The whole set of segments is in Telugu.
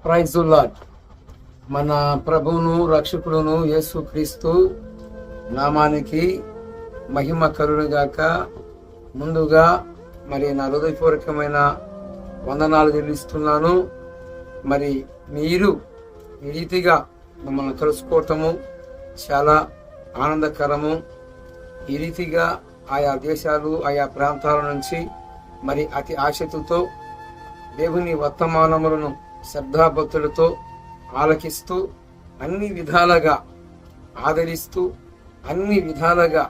Praise the lord. మన ప్రభువును రక్షకుడును యేసు క్రీస్తు నామానికి మహిమ కలుగుగాక. ముందుగా మరి నా హృదయపూర్వకమైన వందనాలు చెల్లిస్తున్నాను. మరి మీరు ఈ రీతిగా మమ్మల్ని కలుసుకోవటము చాలా ఆనందకరము. ఈ రీతిగా ఆయా దేశాలు ఆయా ప్రాంతాల నుంచి మరి అతి ఆసక్తితో దేవుని వర్తమానములను శ్రద్ధాభక్తులతో ఆలకిస్తూ అన్ని విధాలుగా ఆదరిస్తూ అన్ని విధాలుగా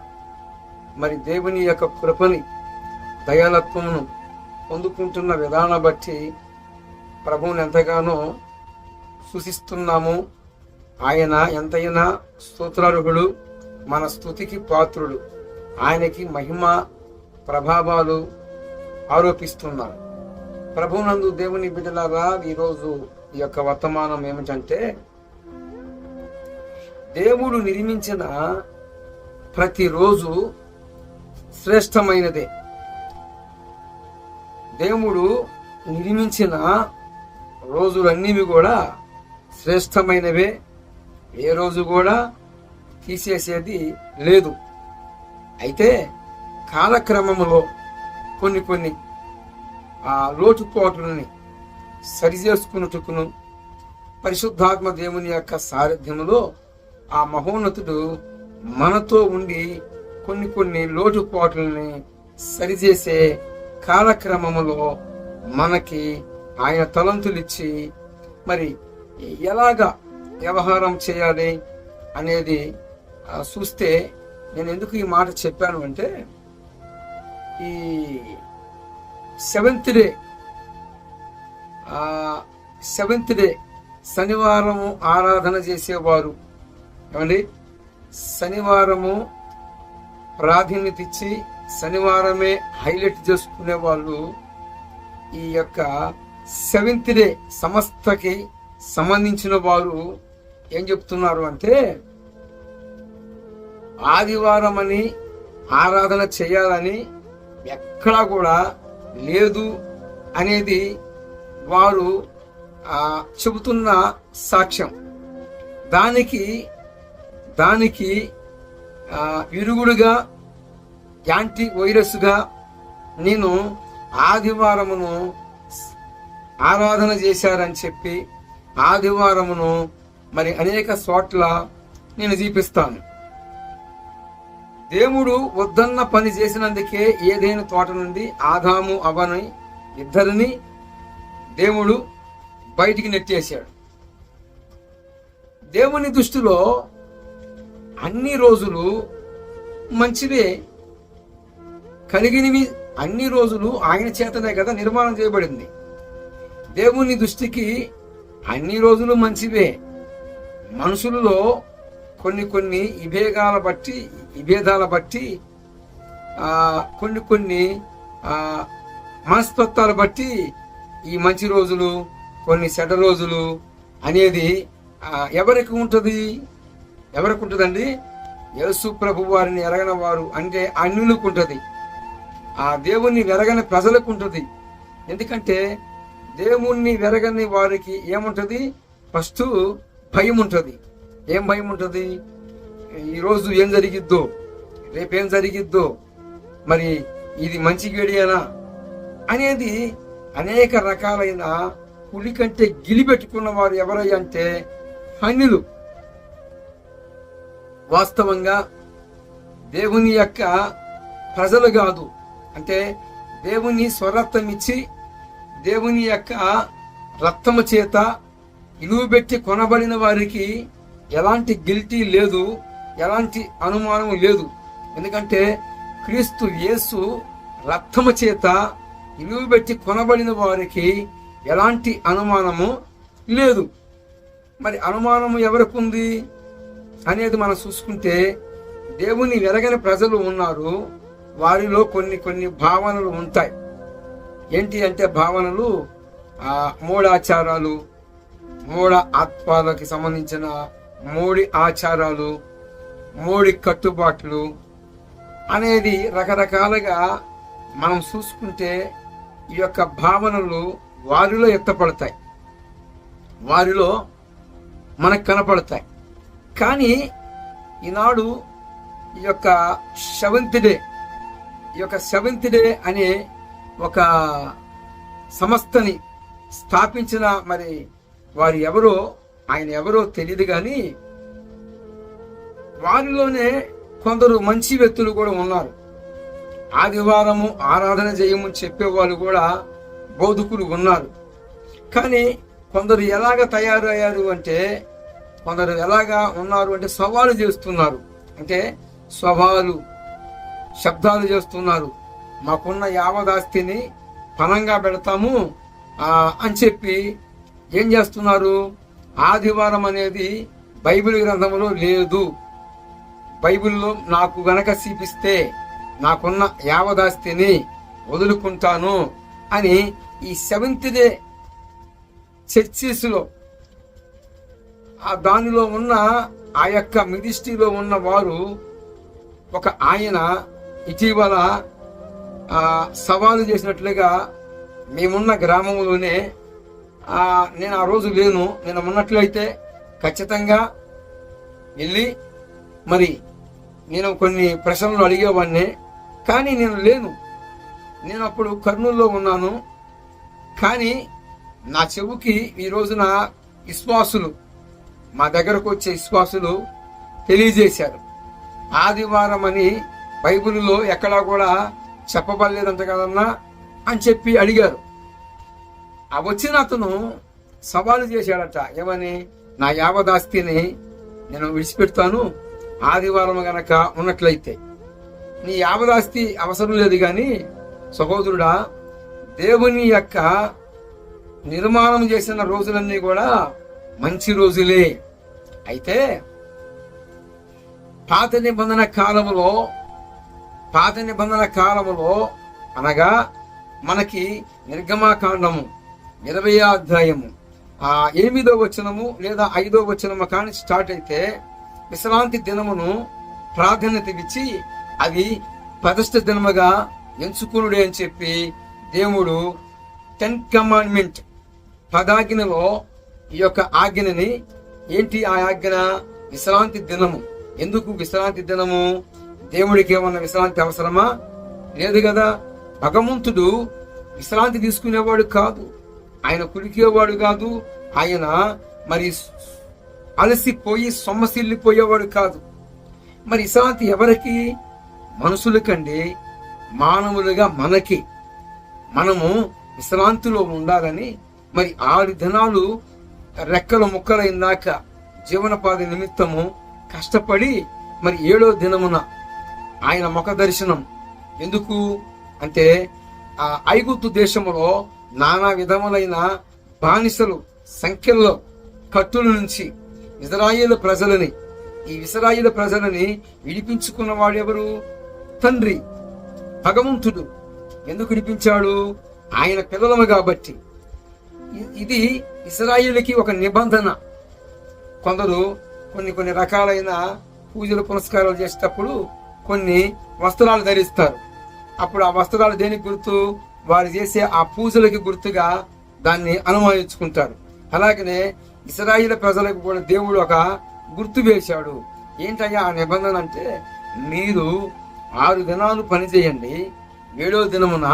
మరి దేవుని యొక్క కృపని దయాలత్వమును పొందుకుంటున్న విధానం బట్టి ప్రభువుని ఎంతగానో సూచిస్తున్నాము. ఆయన ఎంతైనా స్తోత్రార్హుడు, మన స్తుతికి పాత్రుడు. ఆయనకి మహిమ ప్రభావాలు ఆరోపిస్తున్నారు. ప్రభునందు దేవుని బిడ్డలారా, ఈరోజు ఈ యొక్క వర్తమానం ఏమిటంటే, దేవుడు నిర్మించిన ప్రతిరోజు శ్రేష్టమైనదే. దేవుడు నిర్మించిన రోజులన్నీ కూడా శ్రేష్టమైనవే. ఏ రోజు కూడా తీసేసేది లేదు. అయితే కాలక్రమంలో కొన్ని లోటుపాట్లని సరిచేసుకున్నట్టుకును పరిశుద్ధాత్మ దేవుని యొక్క సారథ్యంలో ఆ మహోన్నతుడు మనతో ఉండి కొన్ని లోటుపాట్లని సరిచేసే కాలక్రమంలో మనకి ఆయన తలంతులిచ్చి మరి ఎలాగా వ్యవహారం చేయాలి అనేది చూస్తే, నేను ఎందుకు ఈ మాట చెప్పాను అంటే, ఈ సెవెంత్ డే శనివారము ఆరాధన చేసేవారు ఏమండి, శనివారము ప్రాధాన్యత ఇచ్చి శనివారమే హైలైట్ చేసుకునే వాళ్ళు ఈ యొక్క సెవెంత్ డే సంస్థకి సంబంధించిన వారు ఏం చెప్తున్నారు అంటే, ఆదివారం అని ఆరాధన చేయాలని ఎక్కడా కూడా లేదు అనేది వారు చెబుతున్న సాక్ష్యం. దానికి విరుగుడుగా యాంటీ వైరస్గా నేను ఆదివారమును ఆరాధన చేశారని చెప్పి ఆదివారమును మరి అనేక చోట్ల నేను చూపిస్తాను. దేవుడు వద్దన్న పని చేసినందుకే ఏదైనా తోట నుండి ఆదాము అవ్వని ఇద్దరిని దేవుడు బయటికి నెట్టేశాడు. దేవుని దృష్టిలో అన్ని రోజులు మంచివే. కలిగినవి అన్ని రోజులు ఆయన చేతనే కదా నిర్మాణం చేయబడింది. దేవుని దృష్టికి అన్ని రోజులు మంచివే. మనుషులలో కొన్ని విభేదాల బట్టి కొన్ని మనస్తత్వాలు బట్టి ఈ మంచి రోజులు కొన్ని చెడ్డ రోజులు అనేది ఎవరికి ఉంటుందండి? యేసు ప్రభు వారిని ఎరగని వారు అంటే అన్యులకు ఉంటుంది. ఆ దేవుణ్ణి వెరగని ప్రజలకు ఉంటుంది. ఎందుకంటే దేవుణ్ణి వెరగని వారికి ఏముంటది? ఫస్ట్ భయం ఉంటుంది. ఏం భయం ఉంటుంది? ఈరోజు ఏం జరిగిద్దో, రేపేం జరిగిద్దో, మరి ఇది మంచి గడియేనా అనేది అనేక రకాలైన పులి కంటే గిలిపెట్టుకున్న వారు ఎవరయ్యా అంటే అన్యులు. వాస్తవంగా దేవుని యొక్క ప్రజలు కాదు, అంటే దేవుని స్వరత్వం ఇచ్చి దేవుని యొక్క రక్తము చేత ఇలువబెట్టి కొనబడిన వారికి ఎలాంటి గిల్టీ లేదు, ఎలాంటి అనుమానం లేదు. ఎందుకంటే క్రీస్తు యేసు రక్తము చేత ఇలువబెట్టి కొనబడిన వారికి ఎలాంటి అనుమానము లేదు. మరి అనుమానము ఎవరికి ఉంది అనేది మనం చూసుకుంటే, దేవుని వెరగని ప్రజలు ఉన్నారు. వారిలో కొన్ని భావనలు ఉంటాయి. ఏంటి అంటే భావనలు, మూఢాచారాలు, మూఢ ఆత్మాలకి సంబంధించిన మూడి ఆచారాలు, మూడి కట్టుబాట్లు అనేది రకరకాలుగా మనం చూసుకుంటే ఈ యొక్క భావనలు వారిలో ఎత్తపడతాయి. వారిలో మనకు కనపడతాయి. కానీ ఈనాడు ఈ యొక్క సెవెంత్ డే అనే ఒక సంస్థని స్థాపించిన మరి వారు ఎవరో, ఆయన ఎవరో తెలియదు, కానీ వారిలోనే కొందరు మంచి వ్యక్తులు కూడా ఉన్నారు. ఆదివారము ఆరాధన చేయమని చెప్పేవాళ్ళు కూడా బోధకులు ఉన్నారు. కానీ కొందరు ఎలాగ తయారయ్యారు అంటే, కొందరు ఎలాగా ఉన్నారు అంటే సవాలు చేస్తున్నారు, అంటే శబ్దాలు చేస్తున్నారు. మాకున్న యావదాస్తిని పనంగా పెడతాము అని చెప్పి ఏం చేస్తున్నారు? ఆదివారం అనేది బైబిల్ గ్రంథంలో లేదు, బైబిల్లో నాకు గనక చూపిస్తే నాకున్న యావదాస్తిని వదులుకుంటాను అని ఈ సెవెంత్ డే చర్చిస్లో దానిలో ఉన్న ఆ యొక్క మినిస్ట్రీలో ఉన్న వారు ఒక ఆయన ఇటీవల సవాలు చేసినట్లుగా మేమున్న గ్రామంలోనే, నేను ఆ రోజు లేను, నేను ఉన్నట్లయితే ఖచ్చితంగా వెళ్ళి మరి నేను కొన్ని ప్రశ్నలు అడిగేవాడిని. కానీ నేను లేను, నేను అప్పుడు కర్నూలులో ఉన్నాను. కానీ నా చెవుకి ఈ రోజున విశ్వాసులు, మా దగ్గరకు వచ్చే విశ్వాసులు తెలియజేశారు, ఆదివారం అని బైబిల్లో ఎక్కడా కూడా చెప్పబడలేదంట కదన్నా అని చెప్పి అడిగారు. ఆ వచ్చిన అతను సవాలు చేశాడట, ఏమని? నా యావదాస్తిని నేను విడిచిపెడతాను ఆదివారం గనక ఉన్నట్లయితే. నీ యావదాస్తి అవసరం లేదు, కానీ సహోదరుడా, దేవుని యొక్క నిర్మాణం చేసిన రోజులన్నీ కూడా మంచి రోజులే. అయితే పాత నిబంధన కాలములో అనగా మనకి నిర్గమాకాండము 20వ అధ్యాయము 8వ వచనము లేదా 5వ వచనము కానీ స్టార్ట్ అయితే, విశ్రాంతి దినమును ప్రాధాన్యత ఇచ్చి అది ప్రతిష్ఠ దినముగా ఎంచుకునుడే అని చెప్పి దేవుడు 10 కమాండ్మెంట్ పదాజ్ఞలో ఈ యొక్క ఆజ్ఞని, ఏంటి ఆ ఆజ్ఞ? విశ్రాంతి దినము. ఎందుకు విశ్రాంతి దినము? దేవుడికి ఏమన్నా విశ్రాంతి అవసరమా? లేదు కదా. భగవంతుడు విశ్రాంతి తీసుకునేవాడు కాదు, ఆయన కులికేవాడు కాదు, ఆయన మరి అలసిపోయి సొమ్మసిల్లిపోయేవాడు కాదు. మరి విశ్రాంతి ఎవరికి? మనుషులకండి, మానవులుగా మనకి. మనము విశ్రాంతిలో ఉండాలని మరి 6 దినాలు రెక్కలు ముక్కలైందాక జీవనోపాధి నిమిత్తము కష్టపడి మరి 7వ దినమున ఆయన ముఖ దర్శనం. ఎందుకు అంటే ఐగుప్తు దేశములో నానా విధములైన బానిసలు సంఖ్యల్లో కట్టుల నుంచి ఇశ్రాయేలు ప్రజలని విడిపించుకున్న వాడు ఎవరు? తండ్రి భగవంతుడు. ఎందుకు విడిపించాడు? ఆయన పిల్లలము కాబట్టి. ఇది ఇశ్రాయేలుకి ఒక నిబంధన. కొందరు కొన్ని రకాలైన పూజలు పునస్కారాలు చేసేటప్పుడు కొన్ని వస్త్రాలు ధరిస్తారు. అప్పుడు ఆ వస్త్రాలు దేనికి గుర్తు? వారు చేసే ఆ పూజలకి గుర్తుగా దాన్ని అనుమానించుకుంటారు. అలాగనే ఇశ్రాయేలు ప్రజలకు కూడా దేవుడు ఒక గుర్తు వేశాడు. ఏంటయ్యా ఆ నిబంధన అంటే, మీరు 6 దినాలు పని చేయండి, 7వ దినమున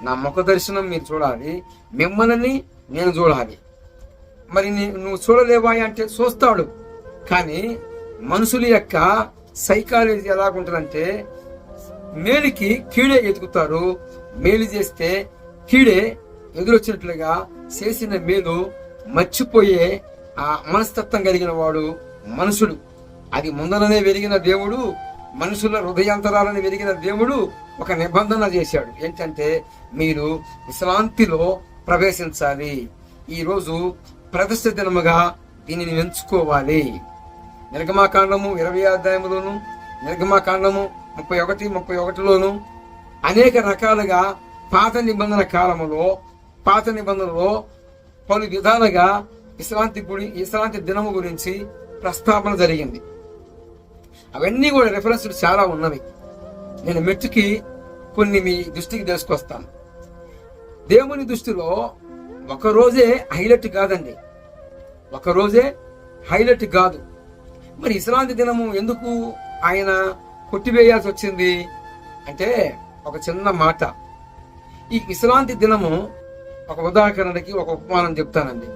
నా ముఖ దర్శనం మీరు చూడాలి, మిమ్మల్ని నేను చూడాలి. మరి నువ్వు చూడలేవా అంటే చూస్తాడు. కానీ మనుషుల యొక్క సైకాలజీ ఎలాగుంటుందంటే, మేలుకి కీడే ఎదుగుతారు, మేలు చేస్తే కీడే ఎదురొచ్చినట్లుగా చేసిన మేలు మర్చిపోయే ఆ మనస్తత్వం కలిగిన వాడు మనుషుడు. అది ముందరనే వెలిగిన దేవుడు, మనుషుల హృదయాంతరాలను వెలిగిన దేవుడు ఒక నిబంధన చేశాడు. ఏంటంటే, మీరు విశ్రాంతిలో ప్రవేశించాలి. ఈరోజు ప్రతిష్ఠ దినముగా దీనిని ఎంచుకోవాలి. నిర్గమాకాండము 20వ అధ్యాయములోను, నిర్గమాకాండము 31:31లోను అనేక రకాలుగా పాత నిబంధనలో పలు విధాలుగా విశ్రాంతి దినము గురించి ప్రస్తావన జరిగింది. అవన్నీ కూడా రెఫరెన్స్ చాలా ఉన్నవి. నేను మెట్టుకి కొన్ని మీ దృష్టికి తీసుకొస్తాను. దేవుని దృష్టిలో ఒక రోజే హైలైట్ కాదండి. ఒకరోజే హైలైట్ కాదు. మరి విశ్రాంతి దినము ఎందుకు ఆయన కొట్టివేయాల్సి వచ్చింది అంటే ఒక చిన్న మాట. ఈ విశ్రాంతి దినము ఒక ఉదాహరణకి ఒక ఉపమానం చెప్తానండి.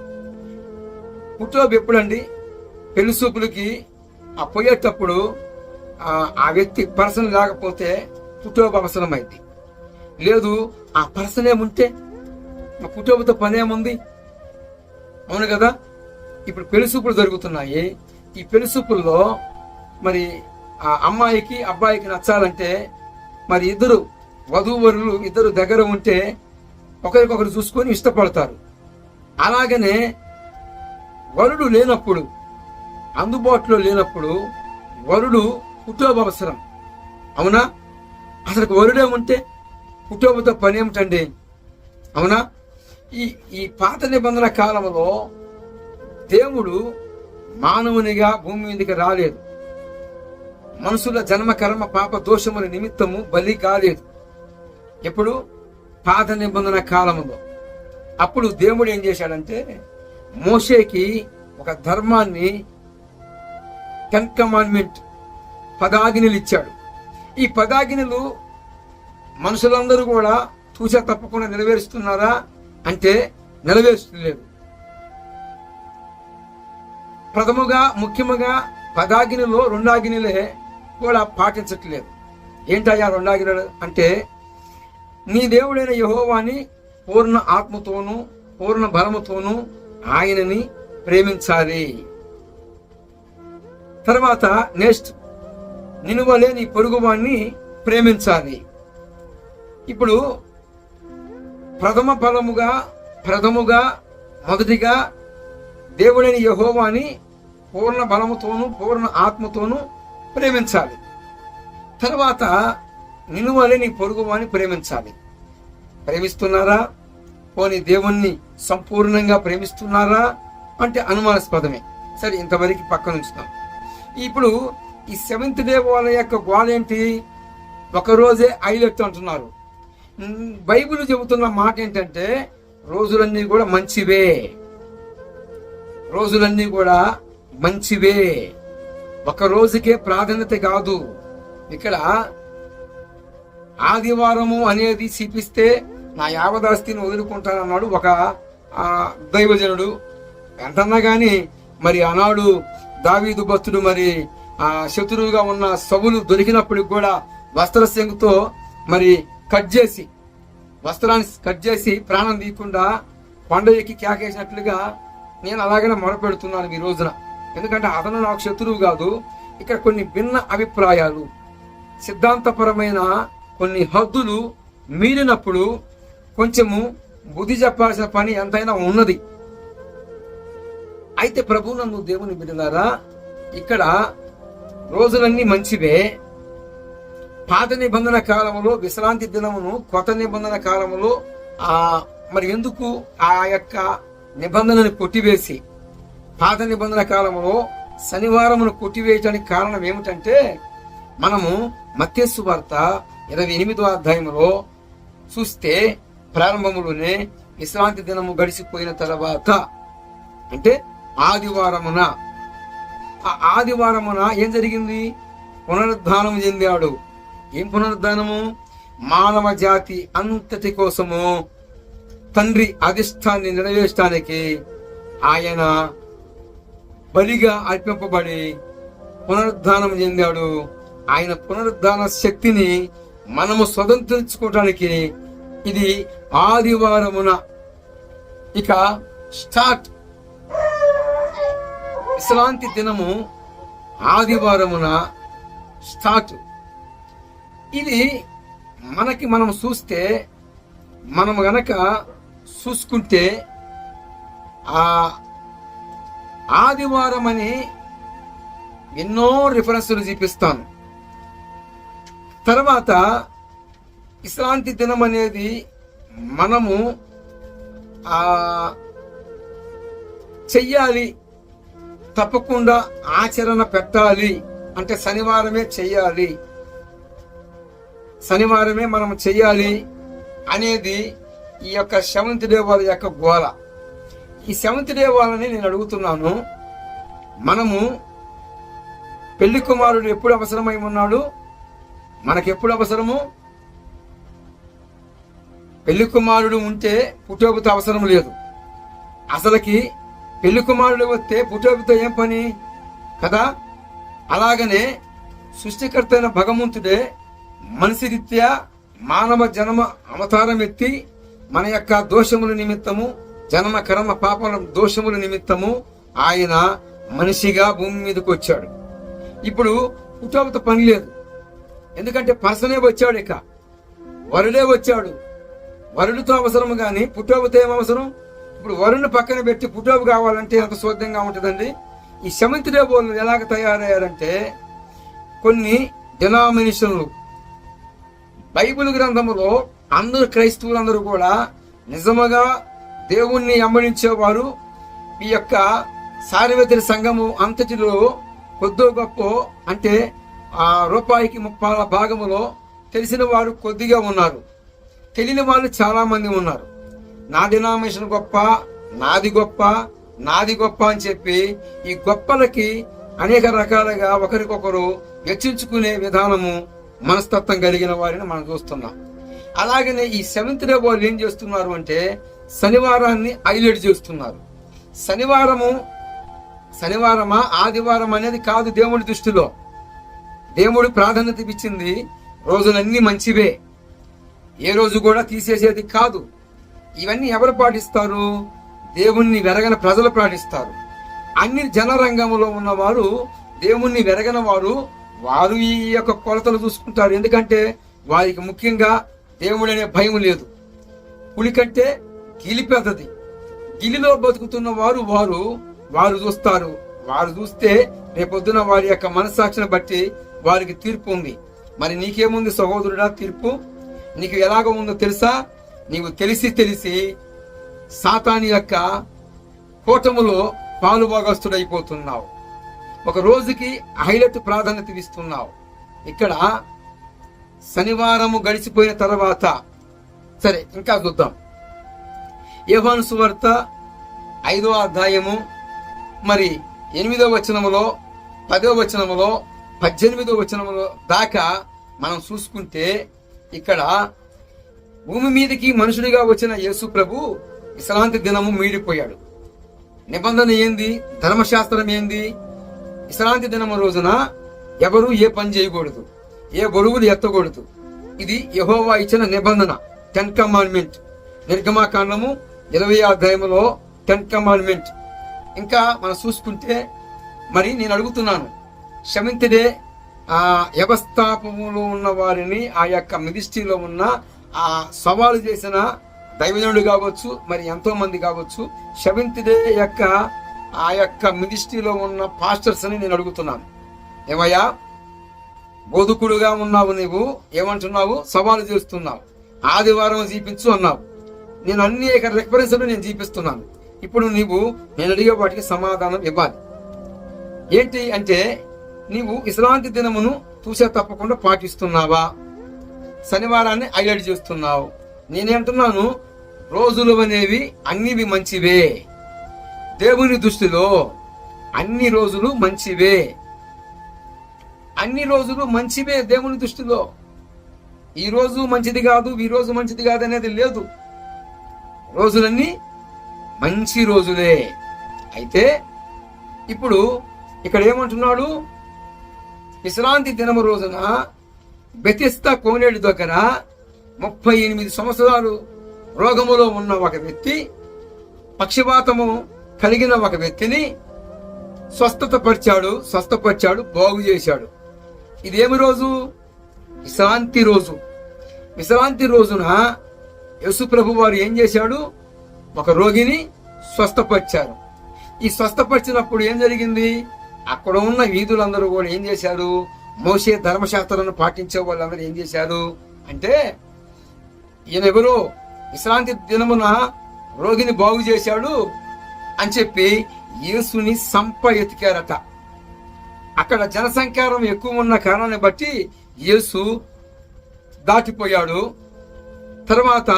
పుట్టోబు ఎప్పుడండి పెళ్లి చూపులకి ఆ పోయేటప్పుడు ఆ వ్యక్తి పర్సన్ లేకపోతే పుట్టోబు అవసరమైంది. లేదు ఆ పర్సన్ ఏముంటే మా పుట్టోబుతో పనేముంది? అవును కదా. ఇప్పుడు పెళ్లి చూపులు జరుగుతున్నాయి. ఈ పెళ్లి చూపుల్లో మరి ఆ అమ్మాయికి అబ్బాయికి నచ్చాలంటే మరి ఇద్దరు వధూవరులు ఇద్దరు దగ్గర ఉంటే ఒకరికొకరు చూసుకొని ఇష్టపడతారు. అలాగనే వరుడు లేనప్పుడు, అందుబాటులో లేనప్పుడు వరుడు పుట్టోబు అవసరం. అవునా? అసలు వరుడేముంటే పుట్టోబుతో పని ఏమిటండి? అవునా? ఈ పాత నిబంధన కాలంలో దేవుడు మానవునిగా భూమి మీదకి రాలేదు. మనుషుల జన్మ కర్మ పాప దోషముల నిమిత్తము బలి కాలేదు. ఎప్పుడు? పాత నిబంధన కాలంలో. అప్పుడు దేవుడు ఏం చేశాడంటే మోషేకి ఒక ధర్మాన్ని, 10 కమాండ్మెంట్, 10 ఆజ్ఞలు ఇచ్చాడు. ఈ 10 ఆజ్ఞలు మనుషులందరూ కూడా తూచా తప్పకుండా నెరవేరుస్తున్నారా అంటే నెరవేర్చలేదు. ప్రథముగా ముఖ్యముగా 10 ఆజ్ఞలలో 2 ఆజ్ఞలే కూడా పాటించట్లేదు. ఏంటయ్యా 2 ఆజ్ఞలు అంటే, నీ దేవుడైన యెహోవాని పూర్ణ ఆత్మతోనూ పూర్ణ బలముతోనూ ఆయనని ప్రేమించాలి. తర్వాత నెక్స్ట్, నిన్ను వలె నీ పొరుగువాణ్ణి ప్రేమించాలి. ఇప్పుడు ప్రథముగా మొదటిగా దేవుడైన యెహోవాని పూర్ణ బలముతోనూ పూర్ణ ఆత్మతోనూ ప్రేమించాలి. తర్వాత నిన్ను వలె నీ పొరుగువాని ప్రేమించాలి. ప్రేమిస్తున్నారా? పోనీ దేవుణ్ణి సంపూర్ణంగా ప్రేమిస్తున్నారా అంటే అనుమానాస్పదమే. సరే, ఇంతవరకు పక్కన ఉంచుతాం. ఇప్పుడు ఈ 7th డే వాళ్ళ యొక్క గోల ఏంటి? ఒకరోజే హైలైట్ అంటున్నారు. బైబిల్ చెబుతున్న మాట ఏంటంటే రోజులన్నీ కూడా మంచివే, రోజులన్నీ కూడా మంచివే, ఒక రోజుకే ప్రాధాన్యత కాదు. ఇక్కడ ఆదివారము అనేది చూపిస్తే నా యావదాస్తిని వదులుకుంటానన్నాడు ఒక దైవజనుడు. ఎంతన్నా గాని మరి ఆనాడు దావీదు భక్తుడు మరి శత్రువుగా ఉన్న సౌలు దొరికినప్పటికి కూడా వస్త్రశంగుతో మరి వస్త్రాన్ని కట్ చేసి ప్రాణం తీయకుండా కొండ ఎక్కి కేకేసినట్లుగా నేను అలాగనే మొరపెడుతున్నాను ఈ రోజున. ఎందుకంటే అతను నాకు శత్రువు కాదు. ఇక్కడ కొన్ని భిన్న అభిప్రాయాలు, సిద్ధాంతపరమైన కొన్ని హద్దులు మీరినప్పుడు కొంచెము బుద్ధి చెప్పాల్సిన పని ఎంతైనా ఉన్నది. అయితే ప్రభువునందు దేవుని బిడ్డలారా, ఇక్కడ రోజులన్నీ మంచివే. పాత నిబంధన కాలంలో విశ్రాంతి దినమును, కొత్త నిబంధన కాలంలో మరి ఎందుకు ఆ యొక్క నిబంధనని కొట్టివేసి పాత నిబంధన కాలంలో శనివారమును కొట్టివేయటానికి కారణం ఏమిటంటే, మనము మత్తయి సువార్త 28వ అధ్యాయంలో చూస్తే ప్రారంభములోనే విశ్రాంతి దినము గడిచిపోయిన తర్వాత అంటే ఆదివారమున, ఆ ఆదివారమున ఏం జరిగింది? పునరుద్ధానం చెందాడు. ఏం పునరుద్ధానము? మానవ జాతి అంతటి కోసము తండ్రి అధిష్టాన్ని నెరవేర్చడానికి ఆయన బలిగా అర్పింపబడి పునరుద్ధానం చెందాడు. ఆయన పునరుద్ధాన శక్తిని మనము స్వతంత్రించుకోవడానికి ఇది ఆదివారమున ఇక స్టార్ట్. విశ్రాంతి దినము ఆదివారమున స్టార్ట్. ఇది మనం చూస్తే, మనము గనక చూసుకుంటే ఆదివారం అని ఎన్నో రిఫరెన్సులు చూపిస్తాను. తర్వాత విశ్రాంతి దినం అనేది మనము చెయ్యాలి, తప్పకుండా ఆచరణ పెట్టాలి అంటే శనివారమే చెయ్యాలి, శనివారమే మనం చెయ్యాలి అనేది ఈ యొక్క 7th డే వాళ్ళ యొక్క గోల. ఈ సెవెంత్ డే వాళ్ళని నేను అడుగుతున్నాను, మనము పెళ్లి కుమారుడు ఎప్పుడు అవసరమై ఉన్నాడు? మనకెప్పుడు అవసరము? పెళ్లి కుమారుడు ఉంటే పుట్టోబుతో అవసరం లేదు. అసలుకి పెళ్లి కుమారుడు వస్తే పుట్టోబుతో ఏం పని కదా? అలాగనే సృష్టికర్త అయిన భగవంతుడే మనిషి రీత్యా మానవ జన్మ అవతారం ఎత్తి మన యొక్క దోషముల నిమిత్తము, జన్మ కర్మ పాపల దోషముల నిమిత్తము ఆయన మనిషిగా భూమి మీదకి వచ్చాడు. ఇప్పుడు పుట్టోబుతో పని లేదు, ఎందుకంటే పర్సనే వచ్చాడు, ఇక వరుడే వచ్చాడు. వరుడితో అవసరం గాని పుట్టోబుతో ఏం అవసరం? ఇప్పుడు వరుణ్ణి పక్కన పెట్టి పుట్టోబు కావాలంటే ఎంత శోధ్యంగా ఉంటుందండి. ఈ సెవెంత్ డే వాళ్ళు ఎలాగ తయారయ్యారంటే, కొన్ని డినామినేషన్లు బైబిల్ గ్రంథములో అందరు క్రైస్తవులందరూ కూడా నిజముగా దేవుణ్ణి వెంబడించేవారు. ఈ యొక్క సార్వత్రిక సంఘము అంతటిలో కొద్దో గొప్ప అంటే ఆ రూపాయికి 30 భాగములో తెలిసిన వారు కొద్దిగా ఉన్నారు, తెలియని వాళ్ళు చాలా మంది ఉన్నారు. నా డినామినేషన్ గొప్ప, నాది గొప్ప, నాది గొప్ప అని చెప్పి ఈ గొప్పలకి అనేక రకాలుగా ఒకరికొకరు హెచ్చించుకునే విధానము, మనస్తత్వం కలిగిన వారిని మనం చూస్తున్నాం. అలాగనే ఈ సెవెంత్ డే వాళ్ళు ఏం చేస్తున్నారు అంటే శనివారాన్ని హైలైట్ చేస్తున్నారు. శనివారమా ఆదివారం అనేది కాదు దేవుడి దృష్టిలో. దేవుడు ప్రాధాన్యత ఇచ్చింది రోజులన్నీ మంచివే, ఏ రోజు కూడా తీసేసేది కాదు. ఇవన్నీ ఎవరు పాటిస్తారు? దేవుణ్ణి వెరగని ప్రజలు పాటిస్తారు. అన్ని జనరంగంలో ఉన్నవారు, దేవుణ్ణి వెరగని వారు ఈ యొక్క కొలతలు చూసుకుంటారు. ఎందుకంటే వారికి ముఖ్యంగా దేవుడు అనే భయం లేదు. పులి కంటే గిలి పెద్దది. గిలిలో బతుకుతున్న వారు చూస్తారు. వారు చూస్తే రేపొద్దున వారి యొక్క మనస్సాక్షిని బట్టి వారికి తీర్పు ఉంది. మరి నీకేముంది సహోదరుడా తీర్పు? నీకు ఎలాగ ఉందో తెలుసా? నీవు తెలిసి సాతాను యొక్క కూటములో పాలుభాగస్తుడైపోతున్నావు. ఒక రోజుకి హైలైట్ ప్రాధాన్యత ఇస్తున్నావు. ఇక్కడ శనివారము గడిచిపోయిన తర్వాత సరే ఇంకా చూద్దాం. యోహాను సువార్త 5వ అధ్యాయము మరి 8వ వచనములో, 10వ వచనములో, 18వ వచనములో దాకా మనం చూసుకుంటే ఇక్కడ భూమి మీదకి మనుషుడిగా వచ్చిన యేసు ప్రభు విశ్రాంతి దినము మీడిపోయాడు. నిబంధన ఏంది? ధర్మశాస్త్రం ఏంది? విశ్రాంతి దినము రోజున ఎవరు ఏ పని చేయకూడదు, ఏ బరువులు ఎత్తకూడదు. ఇది యెహోవా ఇచ్చిన నిబంధన, 10 కమాండ్మెంట్. నిర్గమాకాండము 20వ అధ్యాయములో 10 కమాండ్మెంట్. ఇంకా మనం చూసుకుంటే మరి నేను అడుగుతున్నాను, సెవెంత్ డే ఆ వ్యవస్థాపములో ఉన్న వారిని, ఆ యొక్క మినిస్ట్రీలో ఉన్న ఆ సవాలు చేసిన దైవజనుడు కావచ్చు, మరి ఎంతో మంది కావచ్చు, సెవెంత్ డే యొక్క ఆ యొక్క మినిస్ట్రీలో ఉన్న పాస్టర్స్ అని నేను అడుగుతున్నాను. ఏమయ్యా, బోధకుడుగా ఉన్నావు, నీవు ఏమంటున్నావు? సవాలు చేస్తున్నావు. ఆదివారం చూపించు అన్నావు. నేను అనేక రెఫరెన్స్లు నేను చూపిస్తున్నాను. ఇప్పుడు నేను అడిగే వాటికి సమాధానం ఇవ్వాలి. ఏంటి అంటే, నీవు విశ్రాంతి దినమును తూసే తప్పకుండా పాటిస్తున్నావా? శనివారాన్ని హైలైట్ చేస్తున్నావు. నేనేంటున్నాను, రోజులు అనేవి అన్నివి మంచివే. దేవుని దృష్టిలో అన్ని రోజులు మంచివే. అన్ని రోజులు మంచివే దేవుని దృష్టిలో. ఈ రోజు మంచిది కాదు, ఈ రోజు మంచిది కాదు అనేది లేదు. రోజులన్నీ మంచి రోజులే. అయితే ఇప్పుడు ఇక్కడ ఏమంటున్నాడు? విశ్రాంతి దినము రోజున బెతిస్తా కోనేడు దగ్గర 38 సంవత్సరాలు రోగములో ఉన్న ఒక వ్యక్తి, పక్షవాతము కలిగిన ఒక వ్యక్తిని స్వస్థపరిచాడు, బాగు చేశాడు. ఇదేమి రోజు? విశ్రాంతి రోజు. విశ్రాంతి రోజున యేసు ప్రభు వారు ఏం చేశాడు? ఒక రోగిని స్వస్థపరిచారు. ఈ స్వస్థపరిచినప్పుడు ఏం జరిగింది? అక్కడ ఉన్న వీధులందరూ కూడా ఏం చేశారు? మోషే ధర్మశాస్త్రాన్ని పాటించే వాళ్ళందరూ ఏం చేశారు అంటే, ఈయన ఎవరో విశ్రాంతి దినమున రోగిని బాగు చేశాడు అని చెప్పి యేసుని ఎతికారట. అక్కడ జనసంఖ్యారం ఎక్కువ ఉన్న కారణాన్ని బట్టి యేసు దాటిపోయాడు. తర్వాత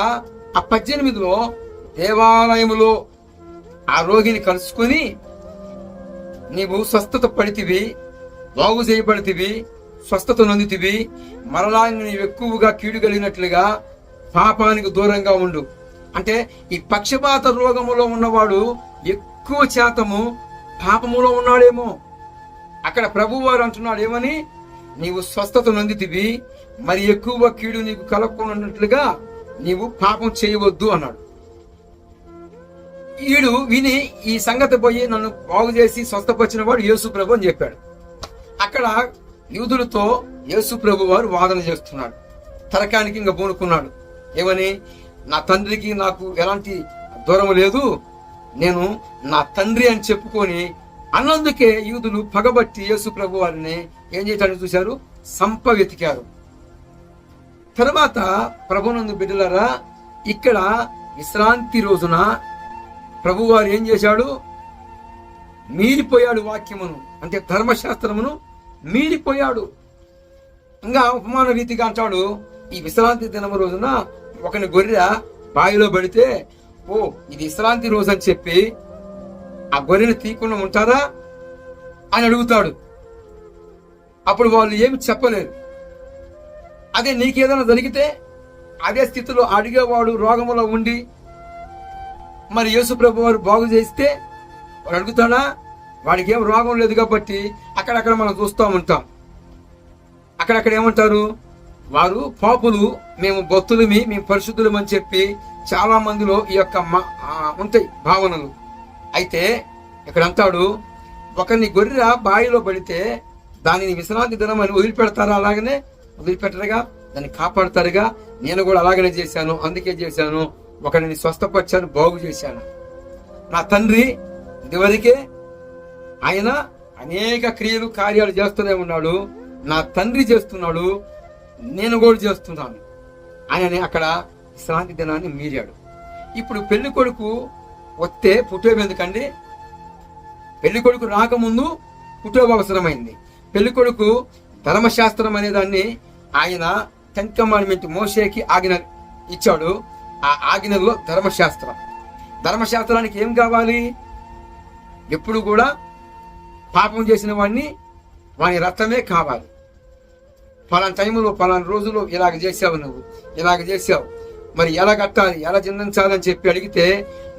ఆ 18లో దేవాలయములో ఆ రోగిని కలుసుకుని నీవు స్వస్థత పడితివి, బాగు చేయబడితివి, స్వస్థత నొందితివి, మరలా నీవు ఎక్కువగా కీడు కలిగినట్లుగా పాపానికి దూరంగా ఉండు. అంటే ఈ పక్షపాత రోగములో ఉన్నవాడు ఎక్కువ శాతము పాపములో ఉన్నాడేమో. అక్కడ ప్రభువారు అంటున్నాడు ఏమని, నీవు స్వస్థత నొందితివి, మరి ఎక్కువ కీడు నీకు కలగకున్నట్లుగా నీవు పాపం చేయవద్దు అన్నాడు. ఈడు విని ఈ సంగతి పోయి నన్ను బాగు చేసి స్వస్థపరిచిన వాడు యేసు ప్రభు అని చెప్పాడు. అక్కడ యూదులతో యేసు ప్రభు వారు వాదన చేస్తున్నాడు. తరకానికి ఇంకా పూనుకున్నాడు. ఏమని, నా తండ్రికి నాకు ఎలాంటి దూరం లేదు, నేను నా తండ్రి అని చెప్పుకొని అన్నందుకే యూదులు పగబట్టి యేసు ప్రభు వారిని ఏం చేయటానికి చూశారు, వెతికారు. తర్వాత ప్రభునందు బిడ్డలారా, ఇక్కడ విశ్రాంతి రోజున ప్రభువారు ఏం చేశాడు, మీరిపోయాడు వాక్యమును, అంటే ధర్మశాస్త్రమును మీరిపోయాడు. ఇంకా ఉపమాన రీతిగా అంటాడు, ఈ విశ్రాంతి దినము రోజున ఒకని గొర్రె బావిలో పడితే, ఓ ఇది విశ్రాంతి రోజు అని చెప్పి ఆ గొర్రెను తీయకుండా ఉంటారా అని అడుగుతాడు. అప్పుడు వాళ్ళు ఏమి చెప్పలేరు. అదే నీకేదైనా జరిగితే అదే స్థితిలో అడిగేవాడు రోగములో ఉండి మరి యేసు ప్రభు వారు బాగు చేస్తే వాడు అడుగుతాడా? వాడికి ఏం రోగం లేదు కాబట్టి అక్కడక్కడ మనం చూస్తూ ఉంటాం. అక్కడక్కడ ఏమంటారు, వారు పాపులు, మేము భక్తులమి, మేము పరిశుద్ధులం అని చెప్పి చాలా మందిలో ఈ యొక్క ఉంటాయి భావనలు. అయితే ఇక్కడ అంటాడు, ఒకరిని గొర్రె బావిలో పడితే దానిని విశ్రాంతి దినం అని వదిలిపెడతారా? అలాగనే వదిలిపెట్టరుగా, దాన్ని కాపాడతారుగా. నేను కూడా అలాగనే చేశాను, అందుకే చేశాను, ఒకరిని స్వస్థపరిచాను, బాగు చేశాను. నా తండ్రి ఇదివరకే ఆయన అనేక క్రియలు కార్యాలు చేస్తూనే ఉన్నాడు, నా తండ్రి చేస్తున్నాడు, నేను కూడా చేస్తున్నాను ఆయనని అక్కడ విశ్రాంతి దినాన్ని మీరాడు. ఇప్పుడు పెళ్లి కొడుకు వస్తే పుట్టేవి ఎందుకండి? పెళ్లి కొడుకు రాకముందు పుట్టేవి అవసరమైంది. పెళ్లి కొడుకు ధర్మశాస్త్రం అనే దాన్ని ఆయన 10 కమాండ్మెంట్ మోషేకి ఆజ్ఞ ఇచ్చాడు. ఆ ఆజ్ఞల్లో ధర్మశాస్త్రానికి ఏం కావాలి? ఎప్పుడు కూడా పాపం చేసిన వాని రక్తమే కావాలి. పలానా టైంలో పలానా రోజులో ఇలాగ చేసావు, నువ్వు ఇలాగ చేసావు, మరి ఎలా కట్టాలి, ఎలా చెందించాలని చెప్పి అడిగితే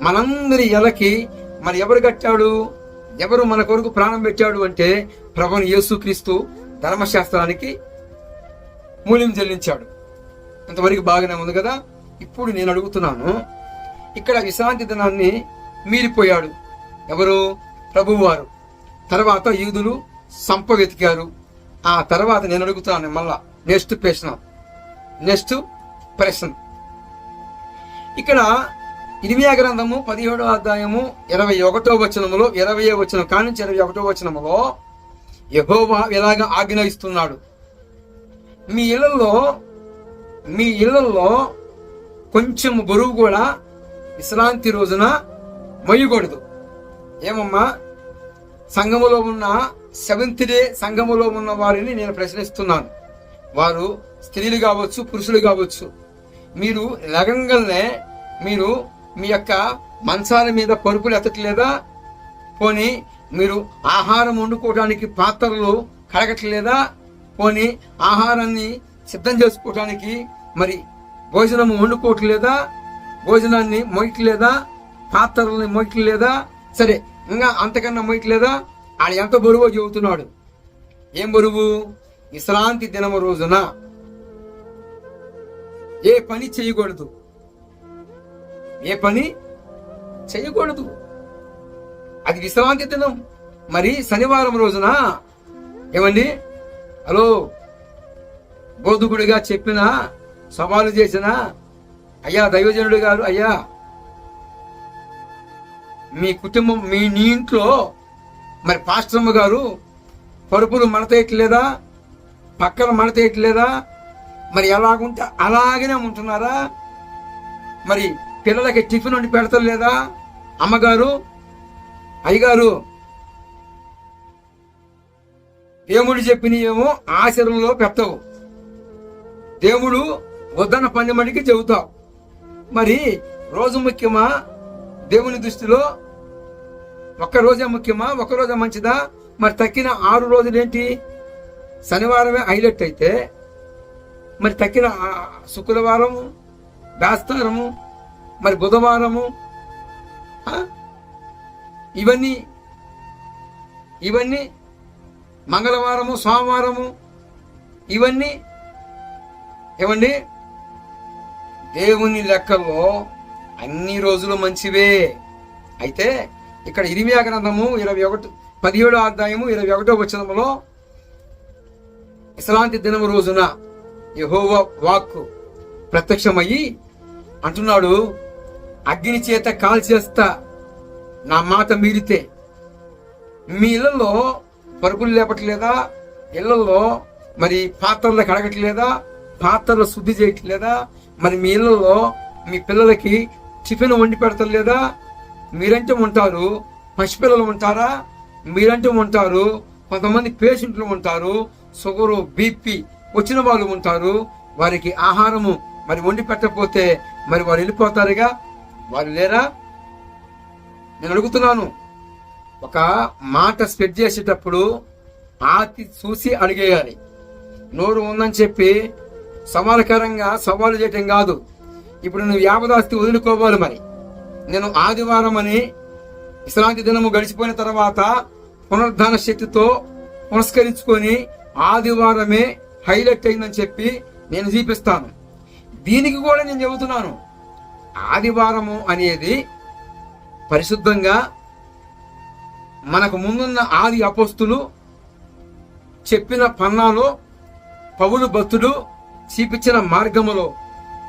మనందరి ఎలకి మరి ఎవరు కట్టాడు, ఎవరు మన కొరకు ప్రాణం పెట్టాడు అంటే ప్రభువు యేసుక్రీస్తు ధర్మశాస్త్రానికి మూల్యం చెల్లించాడు. ఇంతవరకు బాగానే ఉంది కదా. ఇప్పుడు నేను అడుగుతున్నాను, ఇక్కడ విశ్రాంతి దినాన్ని మీరిపోయాడు ఎవరు? ప్రభువారు. తర్వాత యూదులు వెతికారు. ఆ తర్వాత నేను అడుగుతున్నాను మళ్ళా నెక్స్ట్ ప్రశ్న. ఇక్కడ ఇర్మియా గ్రంథము 17వ అధ్యాయము 21వ వచనములో 20వ వచనం కానుంచి 21వ వచనములో యెహోవా ఎలాగ ఆజ్ఞ ఇస్తున్నాడు, మీ ఇళ్లలో కొంచెం బరువు కూడా విశ్రాంతి రోజున మొయ్యకూడదు. ఏమమ్మా, సంఘములో ఉన్న 7th డే సంఘములో ఉన్న వారిని నేను ప్రశ్నిస్తున్నాను. వారు స్త్రీలు కావచ్చు, పురుషులు కావచ్చు. మీరు లగంగానే మీరు మీ యొక్క మంచాల మీద పరుపులు ఎత్తట్లేదా? పోనీ మీరు ఆహారం వండుకోవడానికి పాత్రలు కడగట్లేదా? పోనీ ఆహారాన్ని సిద్ధం చేసుకోవడానికి మరి భోజనం వండుకోవట్లేదా? భోజనాన్ని మొయ్యట్లేదా? పాత్రల్ని మొయ్యట్లేదా? సరే, ఇంకా అంతకన్నా మొయ్యట్లేదా? ఆయన ఎంత బరువో చెబుతున్నాడు. ఏం బరువు? విశ్రాంతి దినము రోజున ఏ పని చేయకూడదు, అది విశ్రాంతి దినం. మరి శనివారం రోజున ఏమండి, హలో, బోధకుడిగా చెప్పిన సవాలు చేసిన అయ్యా దైవజనుడు గారు, అయ్యా మీ కుటుంబం నీ ఇంట్లో మరి పాస్టర్మ్మ గారు పరుపులు మడతేయట్లేదా? పక్కన మడతేయట్లేదా? మరి ఎలాగుంటే అలాగనే ఉంటున్నారా? మరి పిల్లలకి టిఫిన్ వండి పెడతలేదా? అమ్మగారు, అయ్యగారు, దేవుడు చెప్పినయేమో ఆచరణలో పెట్టవు, దేవుడు వద్దన్న పని మడికి చెబుతావు. మరి రోజు ముఖ్యమా దేవుని దృష్టిలో? ఒక్కరోజే ముఖ్యమా? ఒక్కరోజే మంచిదా? మరి తక్కిన 6 రోజులు ఏంటి? శనివారమే హైలైట్ అయితే మరి తక్కిన శుక్రవారము, బేస్తారము, మరి బుధవారము, ఇవన్నీ మంగళవారము, సోమవారము, ఇవన్నీ ఏమండి దేవుని లెక్కల్లో అన్ని రోజులు మంచివే. అయితే ఇక్కడ ఇర్మీయా గ్రంథము 17వ అధ్యాయము 21వ వచనములో విశ్రాంతి దినము రోజున యెహోవా వాక్కు ప్రత్యక్షమయ్యి అంటున్నాడు, అగ్ని చేత కాల్చేస్తా నా మాట మీరితే. మీ ఇళ్లలో పరుగులు లేపట్లేదా? ఇళ్లలో మరి పాత్రలు కడగట్లేదా? పాత్రలు శుద్ధి చేయట్లేదా? మరి మీ ఇళ్లలో మీ పిల్లలకి టిఫిన్ వండి పెడతలేదా? మీరంటూ ఉంటారు పసిపిల్లలు ఉంటారా? మీరంటూ ఉంటారు కొంతమంది పేషెంట్లు ఉంటారు, షుగరు బీపీ వచ్చిన వాళ్ళు ఉంటారు. వారికి ఆహారము మరి వండి పెట్టకపోతే మరి వారు వెళ్ళిపోతారుగా. వారు లేరా? నేను అడుగుతున్నాను, ఒక మాట స్ప్రెడ్ చేసేటప్పుడు ఆతి చూసి అడిగేయాలి. నోరు ఉందని చెప్పి సవాలకరంగా సవాలు చేయటం కాదు. ఇప్పుడు నువ్వు యావదాస్తి వదులుకోవాలి. మరి నేను ఆదివారం అని విశ్రాంతి దినము గడిచిపోయిన తర్వాత పునరుద్ధాన శక్తితో పునస్కరించుకొని ఆదివారమే హైలైట్ అయిందని చెప్పి నేను చూపిస్తాను. దీనికి కూడా నేను చెబుతున్నాను, ఆదివారము అనేది పరిశుద్ధంగా మనకు ముందున్న ఆది అపోస్తులు చెప్పిన పన్నాలో పౌలు భక్తుడు చూపించిన మార్గములో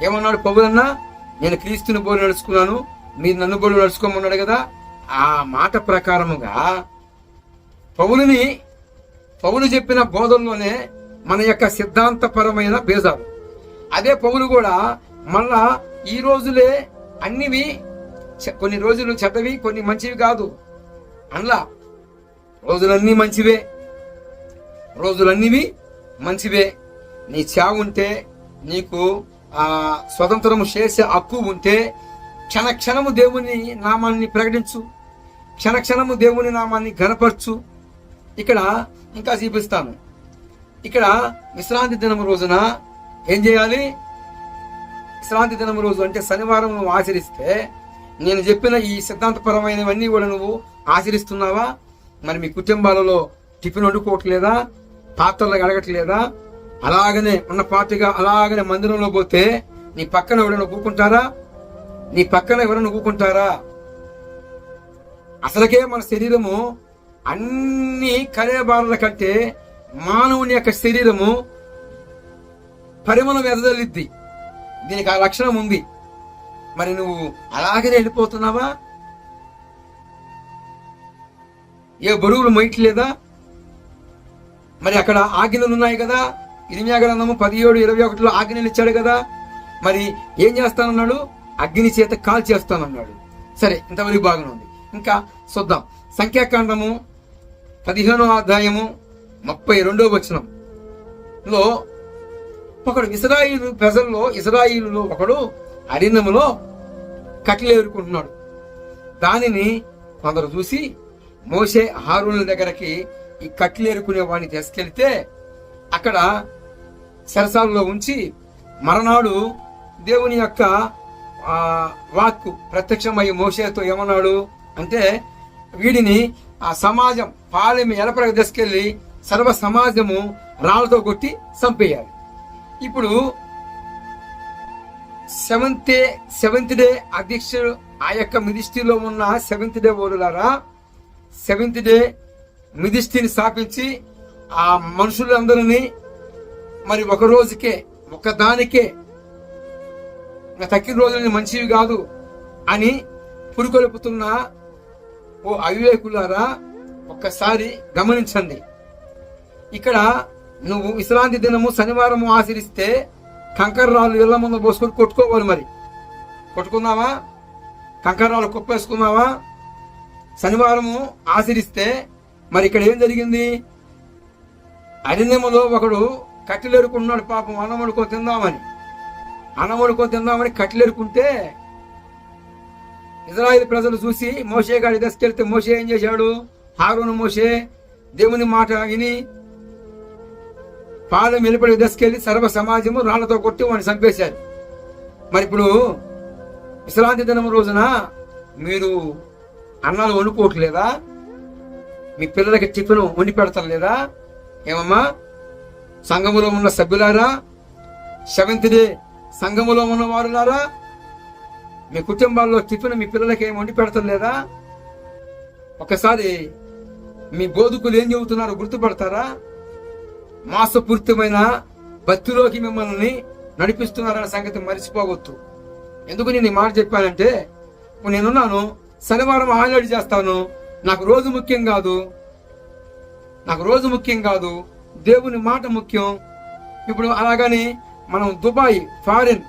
ఏమన్నాడు? పౌలన్నా, నేను క్రీస్తుని పోలి నడుచుకున్నాను, మీరు నన్ను పోలి నడుచుకోమన్నాడు కదా. ఆ మాట ప్రకారముగా పౌలు చెప్పిన బోధనలోనే మన యొక్క సిద్ధాంతపరమైన బేజాలు. అదే పౌలు కూడా మళ్ళా ఈ రోజులే అన్నివి, కొన్ని రోజులు చెడ్డవి, కొన్ని మంచివి కాదు అన్లా. రోజులన్నీ మంచివే. నీ చావు ఉంటే, నీకు స్వతంత్రము చేసే హక్కు ఉంటే క్షణక్షణము దేవుని నామాన్ని ప్రకటించు, క్షణక్షణము దేవుని నామాన్ని ఘనపరచు. ఇక్కడ ఇంకా చూపిస్తాను. ఇక్కడ విశ్రాంతి దినము రోజున ఏం చేయాలి? విశ్రాంతి దినము రోజు అంటే శనివారం నువ్వు ఆచరిస్తే, నేను చెప్పిన ఈ సిద్ధాంతపరమైనవన్నీ కూడా నువ్వు ఆచరిస్తున్నావా? మరి మీ కుటుంబాలలో టిఫిన్ వండుకోవట్లేదా? పాత్రలు కడగట్లేదా? అలాగనే ఉన్న పార్టీగా అలాగనే మందిరంలో పోతే నీ పక్కన ఎవరైనా ఊకుంటారా? అసలుకే మన శరీరము అన్ని కళేబారుల కంటే మానవుని యొక్క శరీరము పరిమళం ఎదజల్లిద్ది. దీనికి ఆ లక్షణం ఉంది. మరి నువ్వు అలాగనే వెళ్ళిపోతున్నావా? ఏ బరువులు మొయ్యట్లేదా? మరి అక్కడ ఆజ్ఞలు ఉన్నాయి కదా. ఇర్మీయా గ్రంథము 17:21 ఆజ్ఞలు ఇచ్చాడు కదా. మరి ఏం చేస్తానన్నాడు? అగ్ని చేత కాల్ చేస్తానన్నాడు. సరే, ఇంతవరకు బాగానే ఉంది. ఇంకా చూద్దాం. సంఖ్యాకాండము 15వ అధ్యాయము 32వ వచనంలో ఒకడు ఇశ్రాయేలులో ఒకడు అరణ్యములో కట్టెలేరుకుంటున్నాడు. దానిని కొందరు చూసి మోషే అహరోనుల దగ్గరకి ఈ కట్టెలేరుకునే వాడిని తీసుకెళ్తే అక్కడ సరసాలలో ఉంచి మరనాడు దేవుని యొక్క వాక్కు ప్రత్యక్షమయ్యి మోషేతో ఏమన్నాడు అంటే, వీడిని ఆ సమాజం పాలెమి ఎలపరకు తీసుకెళ్లి సర్వ సమాజము రాళ్లతో కొట్టి చంపేయాలి. ఇప్పుడు సెవెంత్ డే అధ్యక్షుడు ఆ యొక్క మినిస్ట్రీలో ఉన్న 7th డే ఓరులారా, 7th డే మినిస్ట్రీని స్థాపించి ఆ మనుషులందరినీ మరి ఒక రోజుకే ఒక్కదానికే తక్కిన రోజులని మంచివి కాదు అని పురుకొలుపుతున్న ఓ అవివేకులారా, ఒక్కసారి గమనించండి. ఇక్కడ నువ్వు విశ్రాంతి దినము శనివారము ఆచరిస్తే కంకర్రాలు ఇళ్ల ముందు పోసుకొని కొట్టుకోవాలి. మరి కొట్టుకున్నావా? కంకర్రాలు కుప్పేసుకున్నావా? శనివారము ఆచరిస్తే మరి ఇక్కడ ఏం జరిగింది? అరణ్యములో ఒకడు కట్టెలేరుకున్నాడు. పాపం అన్నం వండుకొని తిందామని కట్టెలేరుకుంటే ఇజ్రాయేల్ ప్రజలు చూసి మోషే గారి దశకెళ్తే మోషే ఏం చేశాడు? హారూను మోషే దేవుని మాట విని పాదం వెలుపడి దశకెళ్లి సర్వ సమాజము రాళ్లతో కొట్టి వాడిని చంపేశారు. మరి ఇప్పుడు విశ్రాంతి దినం రోజున మీరు అన్నాలు వండుకోవట్లేదా? మీ పిల్లలకి టిఫిన్ వండి పెడతలేదా? ఏమమ్మా సంఘములో ఉన్న సభ్యులారా, సెవెంత్ డే సంఘములో ఉన్న వారులారా, మీ కుటుంబాల్లో టిఫిన్ మీ పిల్లలకి ఏం వండి పెడతలేదా? ఒకసారి మీ బోధకులు ఏం చెబుతున్నారో గుర్తుపడతారా? మాసపూరితమైన భక్తిలోకి మిమ్మల్ని నడిపిస్తున్నారన్న సంగతి మర్చిపోవద్దు. ఎందుకు నేను ఈ మాట చెప్పానంటే, నేనున్నాను, శనివారం హాలిడే చేస్తాను, నాకు రోజు ముఖ్యం కాదు, దేవుని మాట ముఖ్యం. ఇప్పుడు అలాగని మనం దుబాయ్, ఫారిన్,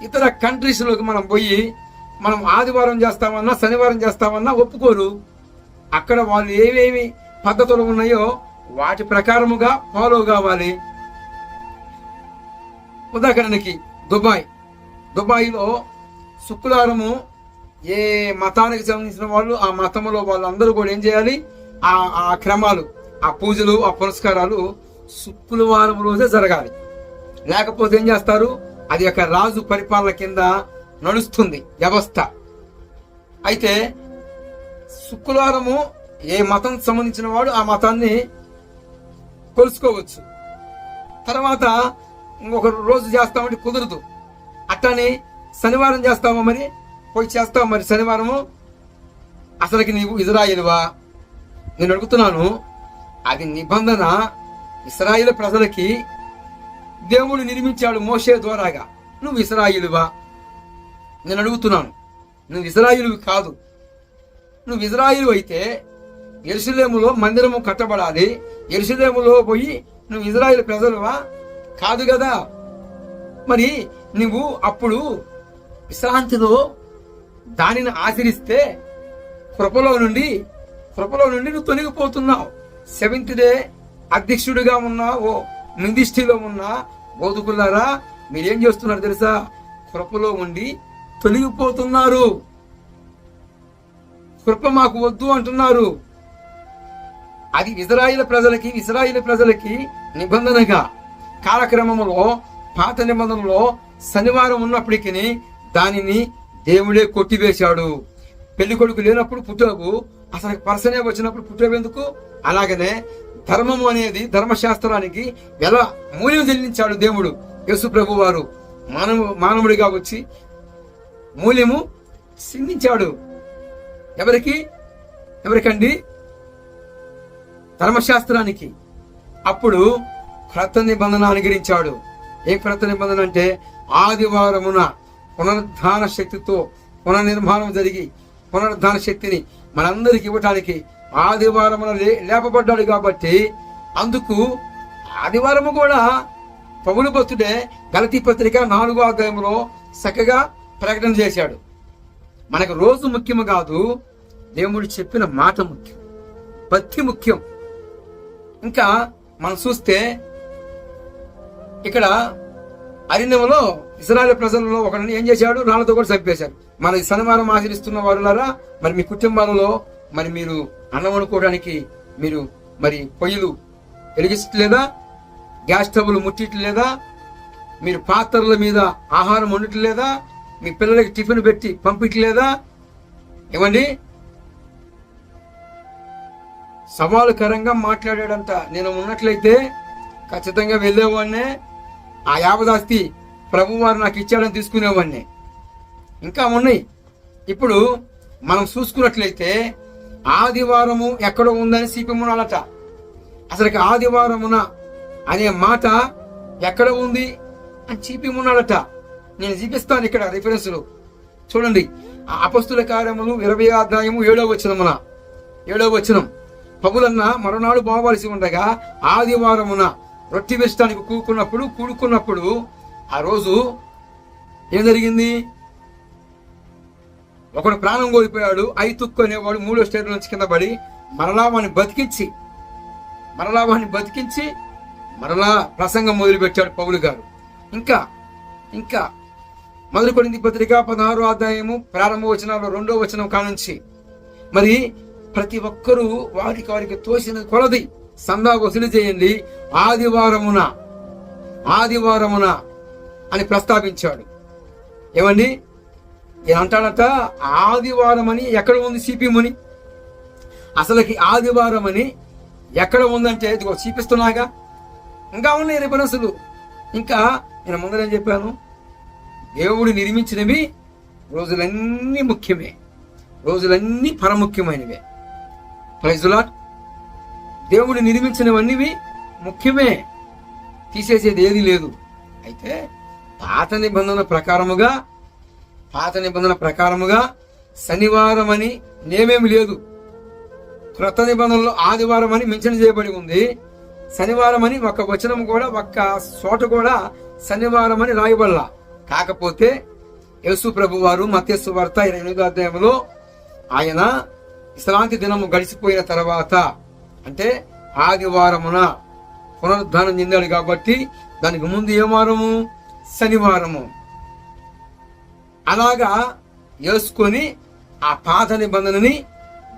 ఇతర కంట్రీస్లోకి మనం పోయి మనం ఆదివారం చేస్తామన్నా శనివారం చేస్తామన్నా ఒప్పుకోరు. అక్కడ వాళ్ళు ఏవేమి పద్ధతులు ఉన్నాయో వాటి ప్రకారముగా ఫాలో కావాలి. ఉదాహరణకి దుబాయ్లో శుక్రవారము ఏ మతానికి సంబంధించిన వాళ్ళు ఆ మతంలో వాళ్ళందరూ కూడా ఏం చేయాలి? ఆ క్రమాలు, ఆ పూజలు, ఆ పురస్కారాలు శుక్రవారం రోజే జరగాలి. లేకపోతే ఏం చేస్తారు? అది ఒక రాజు పరిపాలన కింద నడుస్తుంది వ్యవస్థ. అయితే శుక్రవారము ఏ మతం సంబంధించిన వాడు ఆ మతాన్ని కొలుసుకోవచ్చు. తర్వాత ఇంకొక రోజు చేస్తామంటే కుదరదు. అట్టని శనివారం చేస్తావా? మరి పోయి చేస్తావు. మరి శనివారము అసలుకి నీవు ఇజ్రాయేలువా? నేను అడుగుతున్నాను. అది నిబంధన. ఇశ్రాయేలు ప్రజలకి దేవుడు నిర్మించాడు మోషే ద్వారాగా. నువ్వు ఇశ్రాయేలువా? నేను అడుగుతున్నాను. నువ్వు ఇశ్రాయేలువి కాదు. నువ్వు ఇశ్రాయేలు అయితే యెరూషలేములో మందిరము కట్టబడాలి. యెరూషలేములో పోయి నువ్వు ఇశ్రాయేలు ప్రజలువా? కాదు కదా. మరి నువ్వు అప్పుడు విశ్రాంతిలో దానిని ఆచరిస్తే కృపలో నుండి నువ్వు తొలగిపోతున్నావు. సెవెంత్ డే అధ్యక్షుడిగా ఉన్న ఓ మినిస్ట్రీలో ఉన్న బోధకులారా, మీరేం చేస్తున్నారు తెలుసా? కృపలో ఉండి తొలగిపోతున్నారు. కృప మాకు వద్దు అంటున్నారు. అది ఇశ్రాయేలు ప్రజలకి నిబంధనగా కాలక్రమంలో పాత నిబంధనలో శనివారం ఉన్నప్పటికీ దానిని దేవుడే కొట్టివేశాడు. పెళ్లి కొడుకు లేనప్పుడు పుట్టవు, అసలు పర్సనే వచ్చినప్పుడు పుట్టవు ఎందుకు? అలాగనే ధర్మము అనేది ధర్మశాస్త్రానికి ఎలా మూల్యం చెల్లించాడు దేవుడు. యేసు ప్రభు వారు మానవుడిగా వచ్చి మూల్యము చెల్లించాడు. ఎవరికండి? ధర్మశాస్త్రానికి. అప్పుడు క్రొత్త నిబంధన అనుగ్రహించాడు. ఏం క్రొత్త నిబంధన అంటే, ఆదివారమున పునరుద్ధాన శక్తితో పునర్నిర్మాణం జరిగి పునరుద్ధాన శక్తిని మనందరికి ఇవ్వటానికి ఆదివారమున లేపబడ్డాడు. కాబట్టి అందుకు ఆదివారము కూడా పౌలు భక్తుడే గలతీ పత్రిక 4వ అధ్యాయంలో చక్కగా ప్రకటన చేశాడు. మనకు రోజు ముఖ్యము కాదు, దేవుడు చెప్పిన మాట ముఖ్యం, భక్తి ముఖ్యం. ఇంకా మనం చూస్తే ఇక్కడ అరణ్యంలో ఇశ్రాయేలు ప్రజలలో ఒకరిని ఏం చేశాడు? రాళ్లతో కూడా చంపేశారు. మన శనివారం ఆచరిస్తున్న వారులారా, మరి మీ కుటుంబాలలో మరి మీరు అన్నం వండుకోవడానికి మీరు మరి పొయ్యిలు వెలిగించట్లేదా? గ్యాస్ స్టవ్లు ముట్టిట్లేదా? మీరు పాత్రల మీద ఆహారం వండట్లేదా? మీ పిల్లలకి టిఫిన్ పెట్టి పంపించలేదా? ఏమండి? సవాలుకరంగా మాట్లాడాడంట. నేను ఉన్నట్లయితే ఖచ్చితంగా వెళ్ళేవాడినే, ఆ యావదాస్తి ప్రభు వారు నాకు ఇచ్చాడని తీసుకునేవాడిని. ఇంకా ఉన్నాయి. ఇప్పుడు మనం చూసుకున్నట్లయితే ఆదివారము ఎక్కడో ఉందని సిపిమునాలట. అసలుకి ఆదివారమున అనే మాట ఎక్కడ ఉంది అని సిపిమున్నాడట. నేను చూపిస్తాను ఇక్కడ రిఫరెన్స్లు చూడండి. అపొస్తలుల కార్యములు 20వ అధ్యాయము 7వ వచనం. పౌలన్న మరునాడు పోవాల్సి ఉండగా ఆదివారమున రొట్టె వేయడానికి కూడుకున్నప్పుడు ఆ రోజు ఏం జరిగింది? ఒకడు ప్రాణం కోల్పోయాడు. ఐతుక్కు అనేవాడు 3వ స్టేజ్ నుంచి కింద పడి మరలా వాడిని బతికించి మరలా ప్రసంగం మొదలుపెట్టాడు పౌలు గారు. ఇంకా మొదటి కొరింథీ పత్రిక 16వ అధ్యాయము ప్రారంభ వచనాల్లో 2వ వచనం కానుంచి మరి ప్రతి ఒక్కరూ వారికి తోసిన కొలది సందా వసూలు చేయండి ఆదివారమున అని ప్రస్తావించాడు. ఏమండి అంటాడట, ఆదివారం అని ఎక్కడ ఉంది సిపిఎం? అసలుకి ఆదివారం అని ఎక్కడ ఉందంటే ఇదిగో చూపిస్తున్నాగా. ఇంకా ఉన్నాయి రిఫరెన్సులు. ఇంకా నేను ముందరేం చెప్పాను, దేవుడు నిర్మించినవి రోజులన్నీ ముఖ్యమే, రోజులన్నీ పరముఖ్యమైనవే. Praise the lord. దేవుడు నిర్మించినవన్నీ ముఖ్యమే, తీసేసేది ఏది లేదు. అయితే పాత నిబంధన ప్రకారముగా శనివారం అని నేమేమి లేదు. క్రొత్త నిబంధనలో ఆదివారం అని మెన్షన్ చేయబడి ఉంది. శనివారం అని ఒక్క వచనం కూడా, ఒక్క చోట కూడా శనివారం అని రాయబడలా. కాకపోతే యేసు ప్రభు వారు మత్తయి సువార్త 28వ అధ్యాయంలో ఆయన విశ్రాంతి దినము గడిచిపోయిన తర్వాత, అంటే ఆదివారమున పునరుద్ధానం చెందాడు కాబట్టి దానికి ముందు ఏ వారము? శనివారము. అలాగా వేసుకొని ఆ పాత నిబంధనని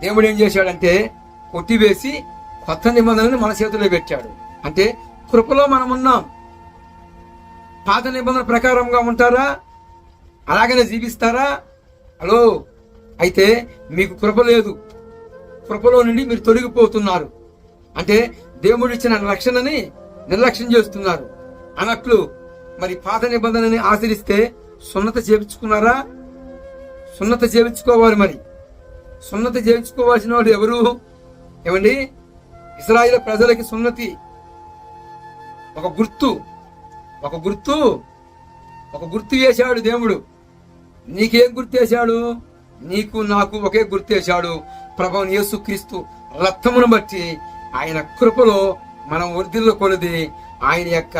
దేవుడు ఏం చేశాడంటే కొట్టివేసి కొత్త నిబంధనని మన చేతిలో పెట్టాడు. అంటే కృపలో మనం ఉన్నాం. పాత నిబంధన ప్రకారంగా ఉంటారా? అలాగనే జీవిస్తారా? హలో, అయితే మీకు కృప లేదు, కృపలో నుండి మీరు తొలగిపోతున్నారు. అంటే దేవుడు ఇచ్చిన రక్షణని నిర్లక్ష్యం చేస్తున్నారు అన్నట్లు. మరి పాత నిబంధనని ఆచరిస్తే సున్నత చేయించుకున్నారా? సున్నత చేయించుకోవాలి. మరి సున్నత చేయించుకోవాల్సిన వాడు ఎవరు? ఏమండి, ఇశ్రాయేలు ప్రజలకి సున్నతి ఒక గుర్తు వేశాడు దేవుడు. నీకేం గుర్తు వేశాడు? నీకు నాకు ఒకే గుర్తు వేశాడు. ప్రభువైన యేసుక్రీస్తు రక్తమును బట్టి ఆయన కృపలో మనం వర్ధిల్ల కొలది ఆయన యొక్క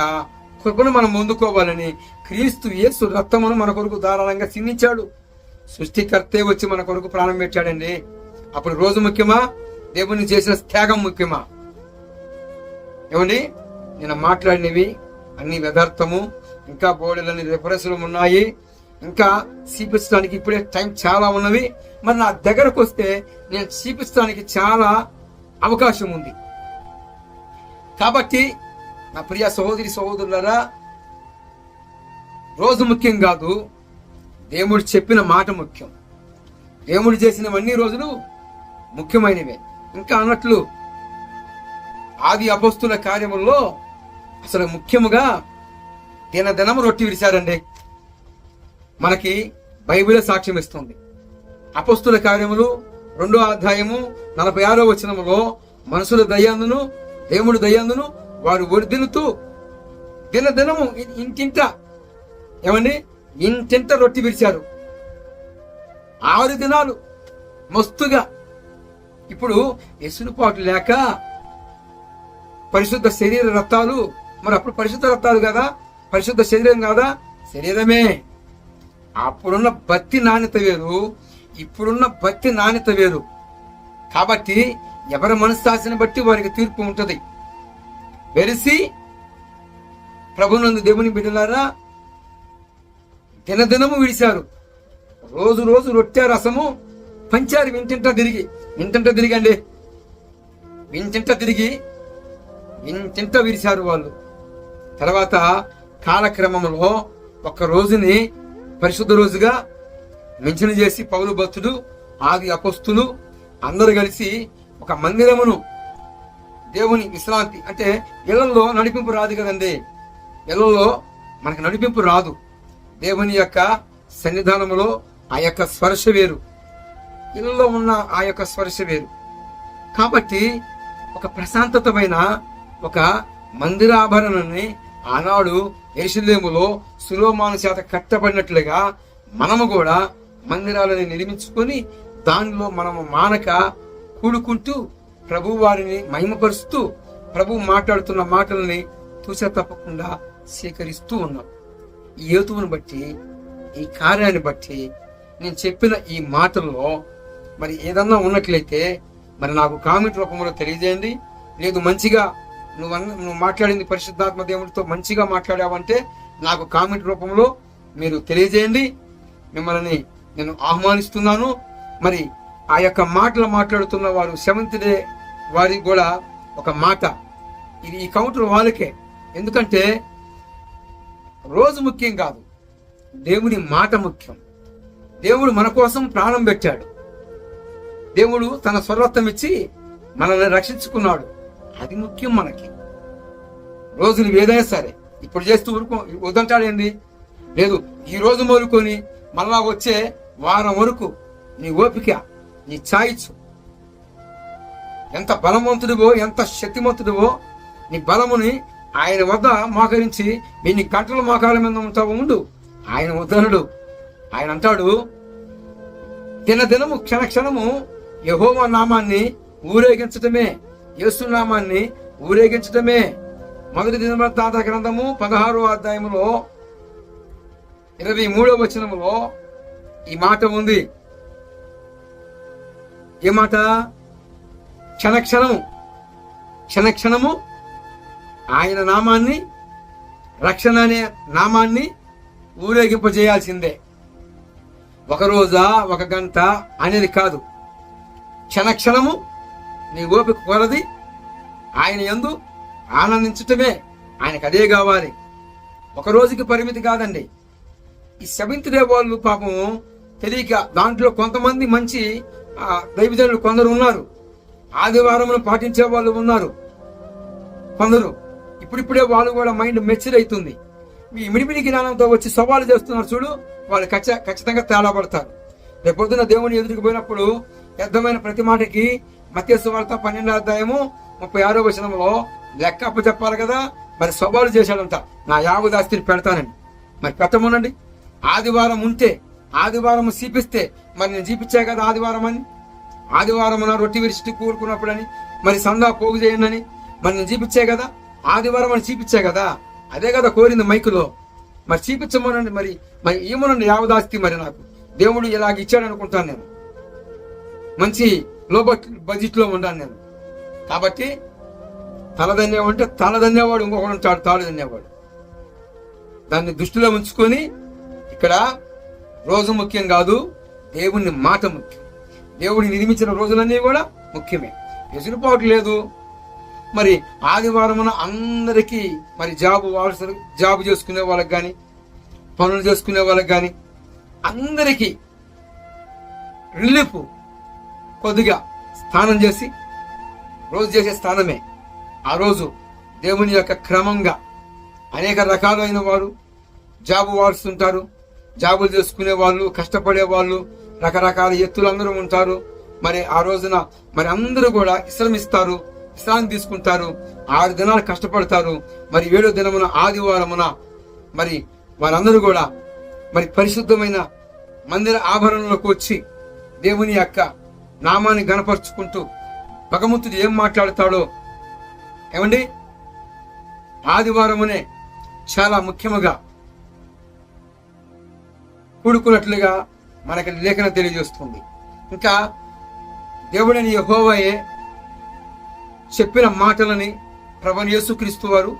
కృపను మనం పొందుకోవాలని క్రీస్తు యేసు రక్తమును మన కొరకు ధారాళంగా చిందించాడు. సృష్టికర్తే వచ్చి మన కొరకు ప్రాణం పెట్టాడండి. అప్పుడు రోజు ముఖ్యమా? దేవుని చేసిన త్యాగం ముఖ్యమా? ఏమండి, నేను మాట్లాడినవి అన్ని యథార్థము. ఇంకా బోర్డులని రిఫరెన్స్లు ఉన్నాయి. ఇంకా చూపించడానికి ఇప్పుడే టైం చాలా ఉన్నవి. మరి నా దగ్గరకు వస్తే నేను చూపించడానికి చాలా అవకాశం ఉంది. కాబట్టి నా ప్రియ సహోదరి సహోదరులారా, రోజు ముఖ్యం కాదు, దేవుడు చెప్పిన మాట ముఖ్యం. దేవుడు చేసినవన్నీ రోజులు ముఖ్యమైనవే. ఇంకా అన్నట్లు ఆది అపోస్తుల కార్యముల్లో అసలు ముఖ్యముగా దినదినము రొట్టి విరిచారండి. మనకి బైబిల్ సాక్ష్యం ఇస్తుంది. అపోస్తుల కార్యములు 2వ అధ్యాయము 46వ వచనములో మనుషుల దయ్యందును దేవుడు దయ్యందును వారు వర్ధిల్లుతూ దినదినము ఇంటింట రొట్టి విరిచారు. 6 దినాలు మస్తుగా. ఇప్పుడు ఎసులుపాటు లేక పరిశుద్ధ శరీర రక్తాలు, మరి అప్పుడు పరిశుద్ధ రక్తాలు కదా, పరిశుద్ధ శరీరం కాదా? శరీరమే. అప్పుడున్న భక్తి నాణ్యత వేరు, ఇప్పుడున్న భక్తి నాణ్యత వేరు. కాబట్టి ఎవరి మనస్సాక్షిని బట్టి వారికి తీర్పు ఉంటది. వెరిసి ప్రభునందు దేవుని బిడ్డలారా, దినదినము విడిచారు. రోజు రొట్టె రసము పంచారు. ఇంటింట విరిచారు వాళ్ళు. తర్వాత కాలక్రమంలో ఒక రోజుని పరిశుద్ధ రోజుగా మెన్షన్ చేసి పౌలు భక్తుడు, ఆది అపోస్తులు అందరూ కలిసి ఒక మందిరమును, దేవుని విశ్రాంతి, అంటే ఇళ్లలో నడిపింపు రాదు కదండి. ఇళ్లలో మనకు నడిపింపు రాదు. దేవుని యొక్క సన్నిధానములో ఆ యొక్క స్పర్శ వేరు, ఇళ్లలో ఉన్న ఆ యొక్క స్పర్శ వేరు. కాబట్టి ఒక ప్రశాంతతమైన ఒక మందిరాభరణని ఆనాడు యెరూషలేములో సొలొమోను చేత కట్టబడినట్లుగా మనము కూడా మందిరాలని నిర్మించుకొని దానిలో మనము మానక కూడుకుంటూ ప్రభు వారిని మహిమపరుస్తూ ప్రభు మాట్లాడుతున్న మాటలని తూచా తప్పకుండా స్వీకరిస్తూ ఉన్నాం. ఈ హేతువును బట్టి, ఈ కార్యాన్ని బట్టి నేను చెప్పిన ఈ మాటల్లో మరి ఏదన్నా ఉన్నట్లయితే మరి నాకు కామెంట్ రూపంలో తెలియజేయండి. లేదు మంచిగా నువ్వు మాట్లాడింది పరిశుద్ధాత్మ దేవుడితో మంచిగా మాట్లాడావంటే నాకు కామెంట్ రూపంలో మీరు తెలియజేయండి. మిమ్మల్ని నేను ఆహ్వానిస్తున్నాను. మరి ఆ యొక్క మాటలు మాట్లాడుతున్న వారు సెవెంత్ డే వారికి కూడా ఒక మాట, ఇది ఈ కౌంటర్ వాళ్ళకే. ఎందుకంటే రోజు ముఖ్యం కాదు, దేవుని మాట ముఖ్యం. దేవుడు మన కోసం ప్రాణం పెట్టాడు. దేవుడు తన స్వరత్వం ఇచ్చి మనల్ని రక్షించుకున్నాడు. అది ముఖ్యం మనకి. రోజులు ఏదైనా సరే ఇప్పుడు చేస్తూ వద్దంటాడేంది లేదు. ఈ రోజు మొదలుకొని మళ్ళా వచ్చే వారం వరకు నీ ఓపిక, నీ ఛాయిస్, ఎంత బలవంతుడివో ఎంత శక్తిమంతుడివో నీ బలముని ఆయన వద్ద మోకరించి నీ గంటల మోకాల మీద ఉంటావు ఉండు. ఆయన వద్దనుడు. ఆయన అంటాడు, దినదినము క్షణక్షణము యెహోవా నామాన్ని ఊరేగించటమే, యేసు నామాన్ని ఊరేగించటమే. మొదటి దినవృత్తాంత గ్రంథము 16వ అధ్యాయములో 23వ వచనములో ఈ మాట ఉంది. ఏ మాట? క్షణక్షణము క్షణక్షణము ఆయన నామాన్ని, రక్షణ అనే నామాన్ని ఊరేగింపజేయాల్సిందే. ఒక రోజా ఒక గంట అనేది కాదు. క్షణక్షణము నీ ఓపిక కొలది ఆయన యందు ఆనందించటమే. ఆయనకు అదే కావాలి. ఒక రోజుకి పరిమితి కాదండి. ఈ సెవెంత్ డే వాళ్ళు పాపం తెలియక దాంట్లో కొంతమంది మంచి దైవజనులు కొందరు ఉన్నారు. ఆదివారమును పాటించే వాళ్ళు ఉన్నారు కొందరు. ఇప్పుడిప్పుడే వాళ్ళు కూడా మైండ్ మెచ్యూర్ అవుతుంది. ఈ మిడిమిడి జ్ఞానంతో వచ్చి సవాలు చేస్తున్నారు చూడు, వాళ్ళు ఖచ్చితంగా తేడా పడతారు. రేపొద్దున దేవుని ఎదురుకు పోయినప్పుడు వ్యర్థమైన ప్రతి మాటకి మత్తయి సువార్త 12వ అధ్యాయము 36వ వచనంలో లెక్క అప్పు చెప్పాలి కదా. మరి సవాలు చేశాడంట, నా యావదాస్తిని పెడతానని. మరి పెట్టమనండి. ఆదివారం ఉంటే, ఆదివారం చూపిస్తే, మరి నేను చూపించా కదా ఆదివారం అని. ఆదివారం రొట్టి విరిచి కూరుకున్నప్పుడని, మరి సందా పోగు చేయండి, మరి నేను చూపించే కదా ఆదివారం అని చూపించా కదా. అదే కదా కోరింది మైకులో. మరి చూపించమనండి. మరి మరి ఏమోనండి యావదాస్తి మరి నాకు దేవుడు ఇలాగ ఇచ్చాడు అనుకుంటాను నేను. మంచి లో బడ్జెట్ లో ఉన్నాను నేను. కాబట్టి తలదన్నేవాడు అంటే తలదన్నేవాడు ఇంకొకడు ఉంటాడు, తాడు దన్నేవాడు. దాన్ని దృష్టిలో ఉంచుకొని ఇక్కడ రోజు ముఖ్యం కాదు, దేవుని మాట ముఖ్యం. దేవుడిని నిర్మించిన రోజులన్నీ కూడా ముఖ్యమే. ఎసురుపాటు లేదు. మరి ఆదివారమున అందరికీ మరి జాబు చేసుకునే వాళ్ళకి కానీ, పనులు చేసుకునే వాళ్ళకి కానీ అందరికీ రిలీఫ్ కొద్దిగా స్నానం చేసి, రోజు చేసే స్నానమే ఆ రోజు దేవుని యొక్క క్రమంగా అనేక రకాలైన వారు జాబు వాడుతుంటారు. జాబులు చేసుకునే వాళ్ళు, కష్టపడే వాళ్ళు, రకరకాల ఎత్తులు అందరూ ఉంటారు. మరి ఆ రోజున మరి అందరూ కూడా విశ్రమిస్తారు, విశ్రాంతి తీసుకుంటారు. 6 దినాలు కష్టపడతారు. మరి 7వ దినమున ఆదివారమున మరి వారందరూ కూడా మరి పరిశుద్ధమైన మందిర ఆభరణంలోకి వచ్చి దేవుని యొక్క నామాన్ని గణపరుచుకుంటూ భగవంతుడు ఏం మాట్లాడతాడో ఏమండి ఆదివారమునే చాలా ముఖ్యముగా కూడుకున్నట్లుగా మనకి లేఖనం తెలియజేస్తుంది. ఇంకా దేవుడని యెహోవాయే చెప్పిన మాటలని ప్రభువైన యేసుక్రీస్తు వారు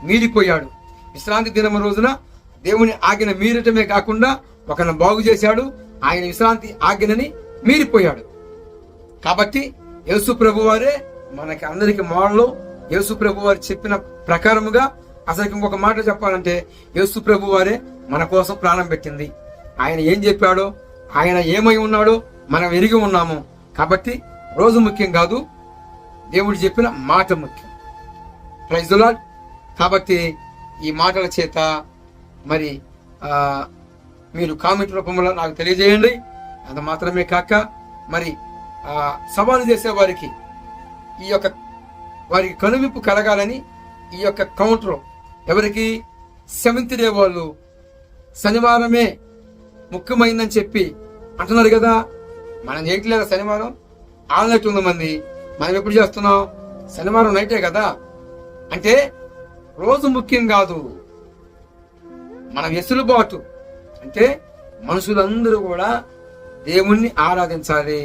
మీరిపోయాడు. విశ్రాంతి దినం రోజున దేవుని ఆజ్ఞను మీరటమే కాకుండా ఒకరిని బాగు చేశాడు. ఆయన విశ్రాంతి ఆజ్ఞని మీరిపోయాడు. కాబట్టి యేసు ప్రభు వారే మనకి అందరికి మోడలు. యేసు ప్రభు వారు చెప్పిన ప్రకారముగా అసలు ఇంకొక మాట చెప్పాలంటే యేసు ప్రభు వారే మన కోసం ప్రాణం పెట్టింది. ఆయన ఏం చెప్పాడో, ఆయన ఏమై ఉన్నాడో మనం ఎరిగి ఉన్నాము. కాబట్టి రోజు ముఖ్యం కాదు, దేవుడు చెప్పిన మాట ముఖ్యం. Praise the Lord. కాబట్టి ఈ మాటల చేత మరి మీరు కామెంట్ రూపంలో నాకు తెలియజేయండి. అంత మాత్రమే కాక మరి సవాలు చేసే వారికి ఈ యొక్క వారికి కనువిప్పు కలగాలని ఈ యొక్క కౌంటర్ ఎవరికి సెవెంత్ డే వాళ్ళు శనివారమే ముఖ్యమైందని చెప్పి అంటున్నారు కదా. మనం చేయట్లేదా శనివారం? ఆల్నైట్ ఉంది మంది. మనం ఎప్పుడు చేస్తున్నాం? శనివారం నైటే కదా. అంటే రోజు ముఖ్యం కాదు, మన వెసులుబాటు. అంటే మనుషులందరూ కూడా దేవుణ్ణి ఆరాధించాలి,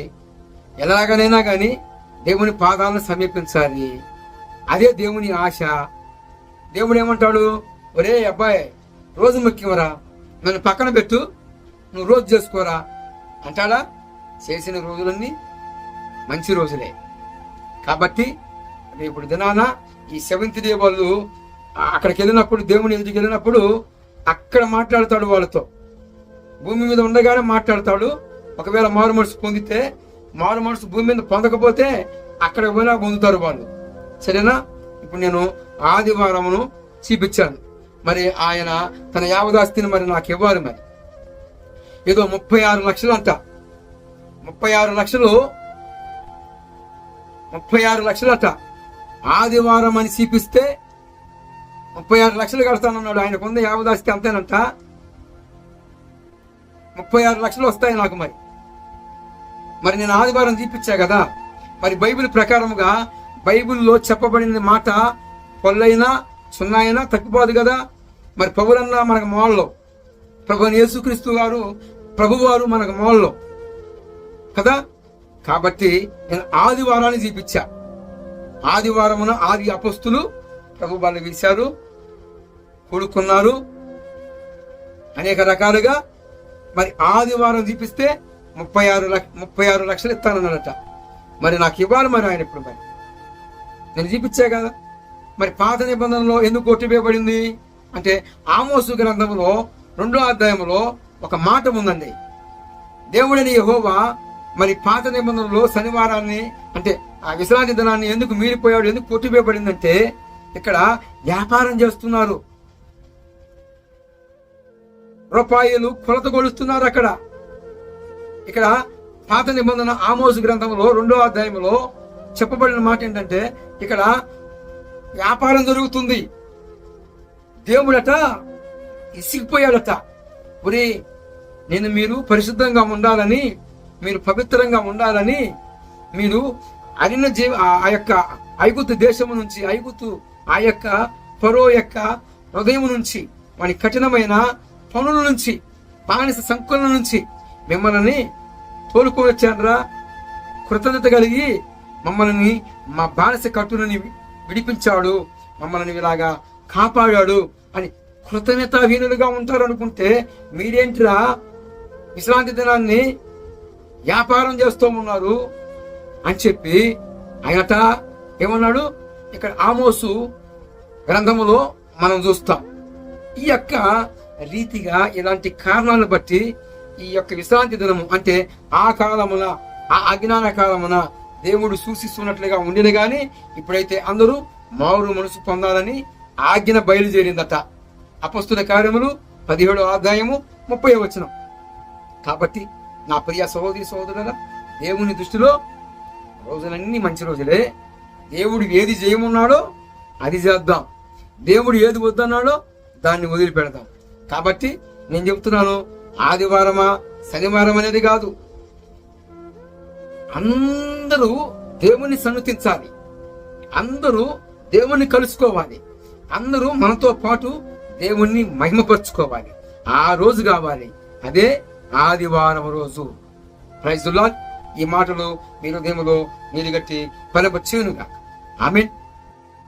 ఎలాగనైనా కానీ దేవుని పాదాలను సమీపించాలి. అదే దేవుని ఆశ. దేవుడు ఏమంటాడు? ఒరే అబ్బాయి, రోజు ముఖ్యమరా, నన్ను పక్కన పెట్టు, నువ్వు రోజు చేసుకోరా అంటాడా? చేసిన రోజులన్నీ మంచి రోజులే. కాబట్టి ఇప్పుడు దినాన ఈ 7th డే వాళ్ళు అక్కడికి వెళ్ళినప్పుడు, దేవుని ఎదుటికి వెళ్ళినప్పుడు అక్కడ మాట్లాడతాడు వాళ్ళతో. భూమి మీద ఉండగానే మాట్లాడతాడు. ఒకవేళ మారు మనసు పొందితే, మారు మనసు భూమి మీద పొందకపోతే అక్కడికి పోయినా పొందుతారు వాళ్ళు. సరేనా? ఇప్పుడు నేను ఆదివారమును చూపించాను. మరి ఆయన తన యావదాస్తిని మరి నాకు ఇవ్వాలి. మరి ఏదో 36 లక్షలు అంట. 36 లక్షలు అట. ఆదివారం అని చూపిస్తే 36 లక్షలు కడతానన్నాడు. ఆయనకున్న యావదాస్తి అంతేనంట. 36 లక్షలు వస్తాయి నాకు. మరి నేను ఆదివారం చూపించా కదా. మరి బైబిల్ ప్రకారముగా బైబిల్లో చెప్పబడిన మాట పొల్లైనా సున్నాయినా తప్పిపోదు కదా. మరి ప్రభువన్నా మనకు మోళ్ళలో, ప్రభు యేసుక్రీస్తు గారు ప్రభువారు మనకు మోళ్ళలో కదా. కాబట్టి నేను ఆదివారాన్ని చూపించా. ఆదివారమున ఆది అపొస్తలులు ప్రభు వాళ్ళు వేశారు, కూడుకున్నారు అనేక రకాలుగా. మరి ఆదివారం చూపిస్తే 36 లక్షలు ఇస్తానన్నాడట. మరి నాకు ఇవ్వాలి మరి ఆయన. ఇప్పుడు మరి నేను చూపించా కదా. మరి పాత నిబంధనలో ఎందుకు కొట్టివేయబడింది అంటే, ఆమోసు గ్రంథంలో 2వ అధ్యాయంలో ఒక మాట ఉందండి. దేవుడని యెహోవా మరి పాత నిబంధనలో శనివారాన్ని అంటే ఆ విశ్రాంతి దినాన్ని ఎందుకు మీరిపోయాడు, ఎందుకు కొట్టివేయబడిందంటే, ఇక్కడ వ్యాపారం చేస్తున్నారు, రూపాయలు కొలత కొలుస్తున్నారు అక్కడ. ఇక్కడ పాత నిబంధన ఆమోసు గ్రంథంలో 2వ అధ్యాయంలో చెప్పబడిన మాట ఏంటంటే, ఇక్కడ వ్యాపారం జరుగుతుంది. దేవుడట ఇసిగిపోయాడట. ఒరే, నేను మీరు పరిశుద్ధంగా ఉండాలని, మీరు పవిత్రంగా ఉండాలని, మీరు అరిన ఆ యొక్క ఐగుప్తు దేశము నుంచి, ఆ యొక్క ఫరో యొక్క హృదయం నుంచి, వాని కఠినమైన పనుల నుంచి, బానిస సంకుల నుంచి మిమ్మల్ని తోలుకొని వచ్చానరా. కృతజ్ఞత కలిగి మమ్మల్ని మా బానిస కట్టుని విడిపించాడు, మమ్మల్ని ఇలాగా కాపాడాడు అని కృతజ్ఞతాహీనులుగా ఉంటారు అనుకుంటే, మీరేంటిరా విశ్రాంతి దినాన్ని వ్యాపారం చేస్తూ ఉన్నారు అని చెప్పి ఆయనట ఏమన్నాడు. ఇక్కడ ఆమోసు గ్రంథములో మనం చూస్తాం. ఈ యొక్క రీతిగా ఇలాంటి కారణాలను బట్టి ఈ యొక్క విశ్రాంతి దినము అంటే ఆ కాలమున, ఆ అజ్ఞాన కాలమున దేవుడు సూచిస్తున్నట్లుగా ఉండిన గాని, ఇప్పుడైతే అందరూ మారు మనసు పొందాలని ఆజ్ఞ బయలుదేరిందట. అపొస్తలుల కార్యములు 17వ అధ్యాయము 30వ వచనం. కాబట్టి నా ప్రియ సహోదరి సహోదరుల, దేవుని దృష్టిలో రోజులన్నీ మంచి రోజులే. దేవుడు ఏది చేయమన్నాడో అది చేద్దాం, దేవుడు ఏది వద్దన్నాడో దాన్ని వదిలిపెడదాం. కాబట్టి నేను చెప్తున్నాను, ఆదివారమా శనివారం అనేది కాదు. అందరూ దేవుని సన్నుతించాలి, అందరూ దేవుణ్ణి కలుసుకోవాలి, అందరూ మనతో పాటు దేవుణ్ణి మహిమపరుచుకోవాలి. ఆ రోజు కావాలి, అదే ఆదివారం రోజు. Praise the Lord. ఈ మాటలు మీ హృదయములో నీరు గట్టి ఫలపచ్చునుగా. ఆమేన్.